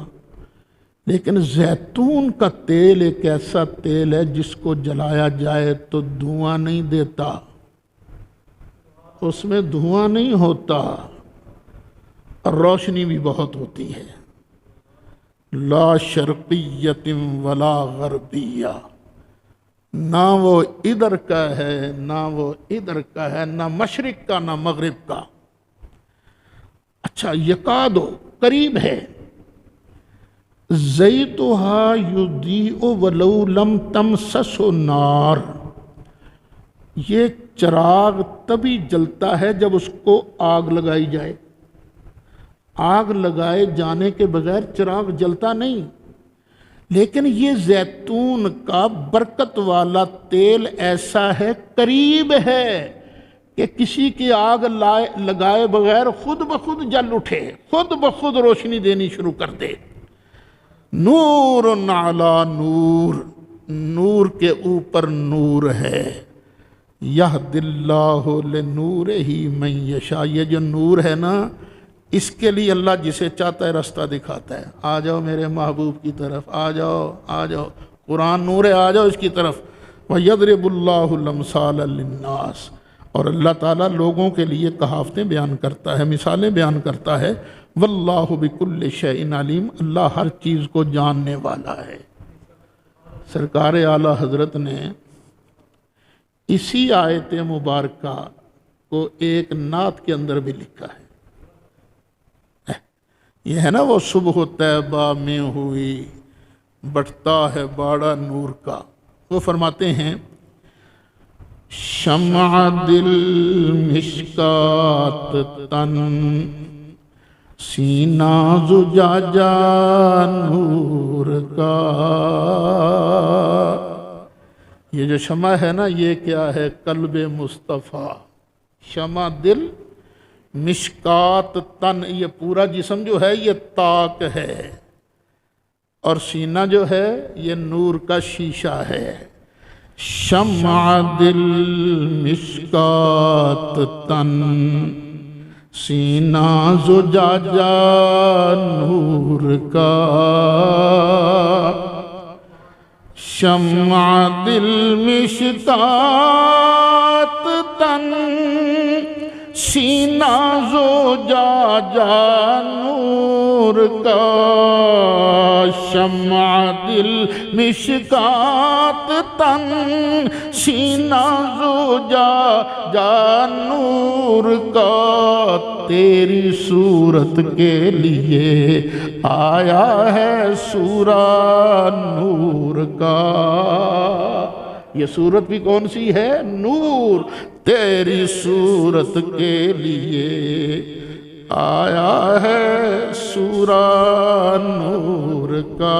لیکن زیتون کا تیل ایک ایسا تیل ہے جس کو جلایا جائے تو دھواں نہیں دیتا، اس میں دھواں نہیں ہوتا، اور روشنی بھی بہت ہوتی ہے۔ لا شرقیت ولا غربیہ، نہ وہ ادھر کا ہے نہ وہ ادھر کا ہے، نہ مشرق کا نہ مغرب کا۔ اچھا، یکادو، قریب ہے، زیتھا یضیء ولو لم تمسسہ نار، یہ چراغ تبھی جلتا ہے جب اس کو آگ لگائی جائے۔ آگ لگائے جانے کے بغیر چراغ جلتا نہیں، لیکن یہ زیتون کا برکت والا تیل ایسا ہے، قریب ہے کہ کسی کی آگ لگائے بغیر خود بخود جل اٹھے، خود بخود روشنی دینی شروع کر دے۔ نور علی نور، نور کے اوپر نور ہے۔ یہد اللہ لنورہ من یشاء، یہ جو نور ہے نا، اس کے لیے اللہ جسے چاہتا ہے راستہ دکھاتا ہے۔ آ جاؤ میرے محبوب کی طرف، آ جاؤ آ جاؤ، قرآن نور ہے، آ جاؤ اس کی طرف۔ وَيَضْرِبُ اللَّهُ الْأَمْثَالَ لِلنَّاسِ، اور اللہ تعالیٰ لوگوں کے لیے کہاوتیں بیان کرتا ہے، مثالیں بیان کرتا ہے۔ وَاللَّهُ بِكُلِّ شَيْءٍ عَلِيمٌ، اللہ ہر چیز کو جاننے والا ہے۔ سرکار اعلیٰ حضرت نے اسی آیت مبارکہ کو ایک نعت کے اندر بھی لکھا ہے۔ یہ ہے نا وہ صبح طیبہ میں ہوئی، بٹتا ہے باڑا نور کا۔ وہ فرماتے ہیں شمع دل مشکات تن، سینہ زجاجہ نور کا۔ یہ جو شمع ہے نا، یہ کیا ہے؟ قلب مصطفیٰ۔ شمع دل، مشکات تن، یہ پورا جسم جو ہے یہ طاق ہے، اور سینہ جو ہے یہ نور کا شیشہ ہے۔ شمع دل مشکات تن، سینہ زجاجہ نور کا۔ شمع دل مشکات تن، سینہ زجاجہ نور کا۔ شمع دل مشکات تن، سینہ زجاجہ نور کا۔ تیری صورت کے لیے آیا ہے سورہ نور کا۔ یہ صورت بھی کون سی ہے؟ نور۔ تیری صورت کے لیے آیا ہے سورہ نور کا۔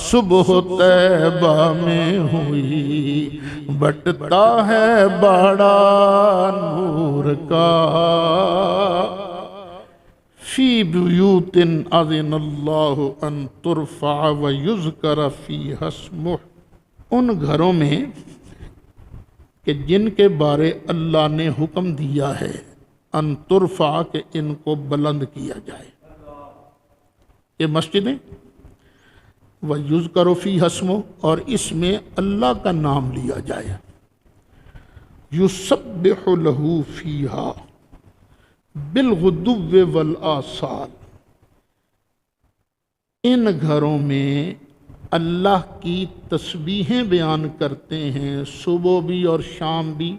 صبح طیبہ میں ہوئی، بٹتا ہے باڑا نور کا۔ فی بیوت اذن اللہ ان ترفع ویذکر فیہا اسمہ، ان گھروں میں کہ جن کے بارے اللہ نے حکم دیا ہے ان ترفع، کہ ان کو بلند کیا جائے۔ یہ مسجدیں، وَيُذْكَرُ فِيهَا اسْمُهُ، اور اس میں اللہ کا نام لیا جائے۔ يُسَبِّحُ لَهُ فِيهَا بِالْغُدُوِّ وَالْآصَالِ، ان گھروں میں اللہ کی تسبیحیں بیان کرتے ہیں، صبح بھی اور شام بھی۔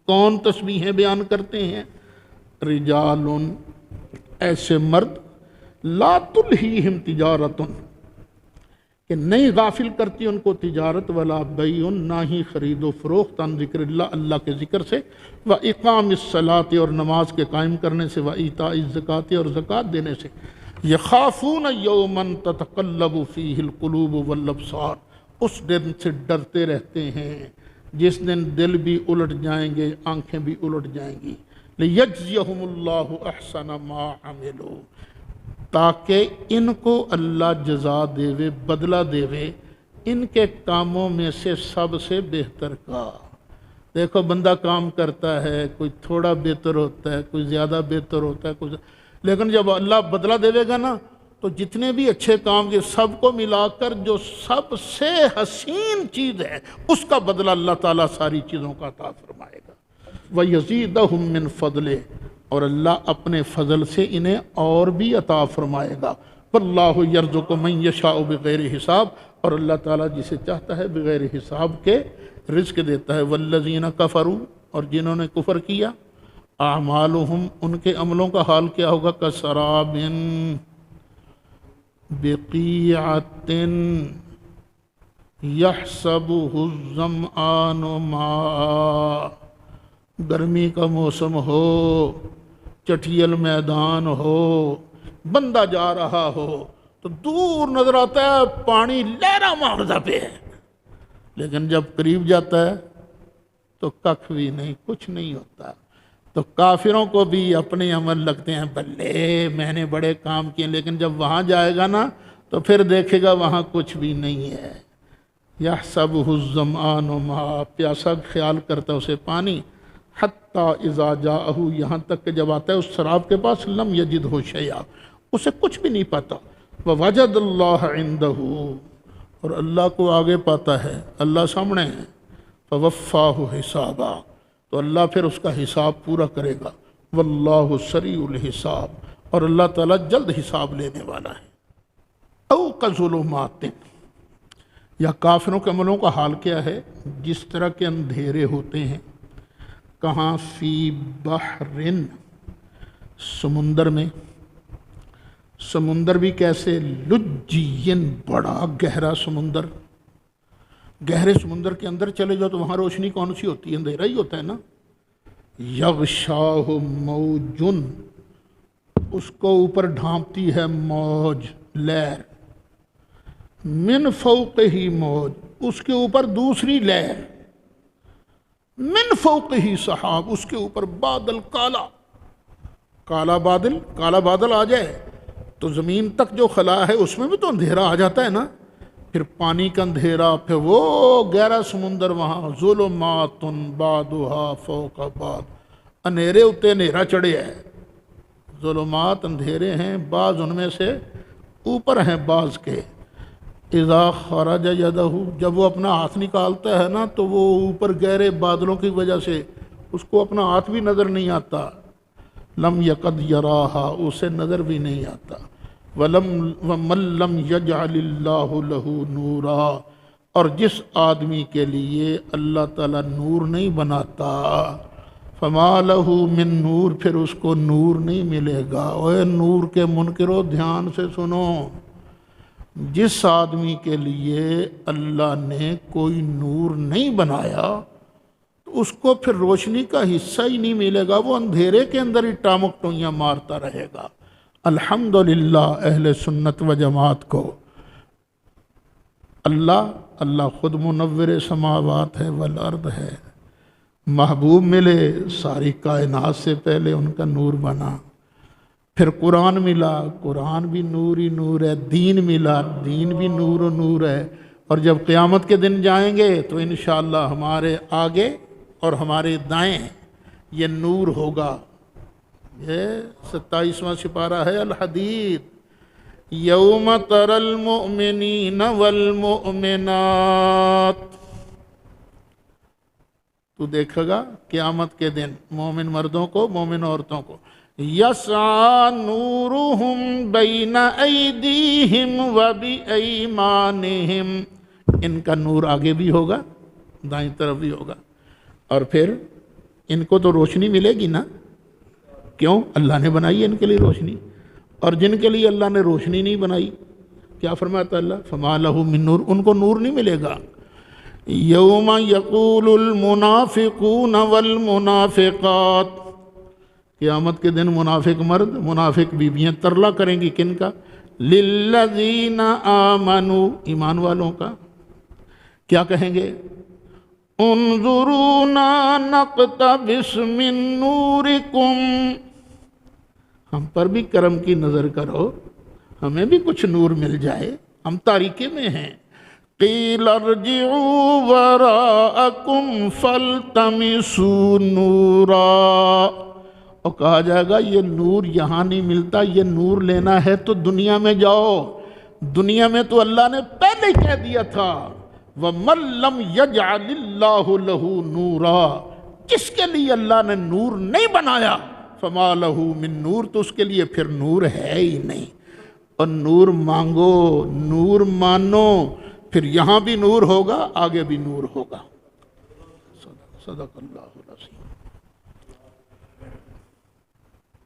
کون تسبیحیں بیان کرتے ہیں؟ رجال، ایسے مرد، لا تلہیہم تجارت، کہ نہیں غافل کرتی ان کو تجارت، ولا بیع، نہ ہی خرید و فروخت، عن ذکر اللہ، اللہ کے ذکر سے، واقام الصلاۃ، اور نماز کے قائم کرنے سے، وایتاء الزکوٰۃ، اور زکوٰۃ دینے سے۔ یخافون یوما تتقلب فیہ القلوب والابصار، اس دن سے ڈرتے رہتے ہیں جس دن دل بھی الٹ جائیں گے، آنکھیں بھی الٹ جائیں گی۔ لیجزیہم اللہ احسن ما عملوا، تاکہ ان کو اللہ جزا دے، بدلہ دے ان کے کاموں میں سے سب سے بہتر کا۔ دیکھو بندہ کام کرتا ہے، کوئی تھوڑا بہتر ہوتا ہے، کوئی زیادہ بہتر ہوتا ہے، لیکن جب اللہ بدلہ دے گا نا، تو جتنے بھی اچھے کام کے سب کو ملا کر جو سب سے حسین چیز ہے، اس کا بدلہ اللہ تعالیٰ ساری چیزوں کا عطا فرمائے گا۔ وَيَزِيدَهُم مِّن فَضْلِهِ، اور اللہ اپنے فضل سے انہیں اور بھی عطا فرمائے گا۔ وَاللَّهُ يَرْزُقُ مَن يَشَاءُ بِغَيْرِ حساب، اور اللہ تعالیٰ جسے چاہتا ہے بغیر حساب کے رزق دیتا ہے۔ وَالَّذِينَ كَفَرُوا، اور جنہوں نے کفر کیا، اعمالہم، ان کے عملوں کا حال کیا ہوگا؟ کسراب بقیعۃ یحسبہ الظمآن ماء، گرمی کا موسم ہو، چٹیل میدان ہو، بندہ جا رہا ہو تو دور نظر آتا ہے پانی لہرا ماردا پہ ہے، لیکن جب قریب جاتا ہے تو ککھ بھی نہیں، کچھ نہیں ہوتا۔ تو کافروں کو بھی اپنے عمل لگتے ہیں، بلے میں نے بڑے کام کیے، لیکن جب وہاں جائے گا نا تو پھر دیکھے گا وہاں کچھ بھی نہیں ہے۔ یحسبہ الظمآن ماء، پیاسا خیال کرتا ہے اسے پانی، حتی اذا جاءہ، یہاں تک کہ جب آتا ہے اس سراب کے پاس، لم یجدہ شیئا، اسے کچھ بھی نہیں پاتا، ووجد اللہ عندہ، اور اللہ کو آگے پاتا ہے، اللہ سامنے ہے، فوفاہ حسابا، تو اللہ پھر اس کا حساب پورا کرے گا، واللہ سریع الحساب، اور اللہ تعالیٰ جلد حساب لینے والا ہے۔ او کظلمات، یا کافروں کے عملوں کا حال کیا ہے؟ جس طرح کے اندھیرے ہوتے ہیں، کہاں؟ فی بحرن، سمندر میں، سمندر بھی کیسے؟ لجین، بڑا گہرا سمندر، گہرے سمندر کے اندر چلے جاؤ تو وہاں روشنی کون سی ہوتی ہے؟ اندھیرا ہی ہوتا ہے نا۔ یغشاہ موجن، اس کو اوپر ڈھانپتی ہے موج، لہر، من فوقہ موج، اس کے اوپر دوسری لہر، من فوقہ سحاب، اس کے اوپر بادل، کالا کالا بادل، کالا بادل آ جائے تو زمین تک جو خلا ہے اس میں بھی تو اندھیرا آ جاتا ہے نا، پھر پانی کا اندھیرا، پھر وہ گہرا سمندر، وہاں ظلمات بعضھا فوق بعض، اندھیرے اتے اندھیرا چڑھے ہے، ظلمات اندھیرے ہیں، بعض ان میں سے اوپر ہیں بعض کے، اذا خرج یدہ، جب وہ اپنا ہاتھ نکالتا ہے نا تو وہ اوپر گہرے بادلوں کی وجہ سے اس کو اپنا ہاتھ بھی نظر نہیں آتا، لم یقد یراہا، اسے نظر بھی نہیں آتا، ومن لم یجعل اللہ لہ نورا، اور جس آدمی کے لیے اللہ تعالیٰ نور نہیں بناتا، فما لہ من نور، پھر اس کو نور نہیں ملے گا۔ اوے نور کے منکرو دھیان سے سنو، جس آدمی کے لیے اللہ نے کوئی نور نہیں بنایا تو اس کو پھر روشنی کا حصہ ہی نہیں ملے گا، وہ اندھیرے کے اندر ہی ٹامک ٹوئیاں مارتا رہے گا۔ الحمدللہ اہل سنت و جماعت کو اللہ خود منور سماوات ہے والارض ہے، محبوب ملے، ساری کائنات سے پہلے ان کا نور بنا، پھر قرآن ملا، قرآن بھی نور ہی نور ہے، دین ملا، دین بھی نور و نور ہے، اور جب قیامت کے دن جائیں گے تو انشاءاللہ ہمارے آگے اور ہمارے دائیں یہ نور ہوگا۔ یہ 27واں سپارہ ہے الحدید، یوم تر المؤمنین والمؤمنات، تو دیکھے گا قیامت کے دن مومن مردوں کو، مومن عورتوں کو، یسعی نورہم بین ایدیہم وبایمانہم، ان کا نور آگے بھی ہوگا، دائیں طرف بھی ہوگا، اور پھر ان کو تو روشنی ملے گی نا، کیوں؟ اللہ نے بنائی ہے ان کے لیے روشنی، اور جن کے لیے اللہ نے روشنی نہیں بنائی، کیا فرماتا اللہ؟ فما لہ من نور، ان کو نور نہیں ملے گا۔ یوم یقول المنافقون والمنافقات، قیامت کے دن منافق مرد، منافق بیویاں ترلا کریں گی، کن کا؟ للذین آمنوا، ایمان والوں کا، کیا کہیں گے؟ انظرونا نقتبس من نورکم، ہم پر بھی کرم کی نظر کرو، ہمیں بھی کچھ نور مل جائے، ہم تاریکی میں ہیں۔ قیل ارجعوا وراءکم فالتمسوا نورا، اور کہا جائے گا یہ نور یہاں نہیں ملتا، یہ نور لینا ہے تو دنیا میں جاؤ، دنیا میں تو اللہ نے پہلے کہہ دیا تھا وَمَن لَّمْ يَجْعَلِ اللَّهُ لَهُ نُورًا، جس کے لیے اللہ نے نور نہیں بنایا، فَمَا لَهُ مِن نور، تو اس کے لیے پھر نور ہے ہی نہیں۔ اور نور مانگو، نور مانو، پھر یہاں بھی نور ہوگا، آگے بھی نور ہوگا۔ صدق اللہ العظیم۔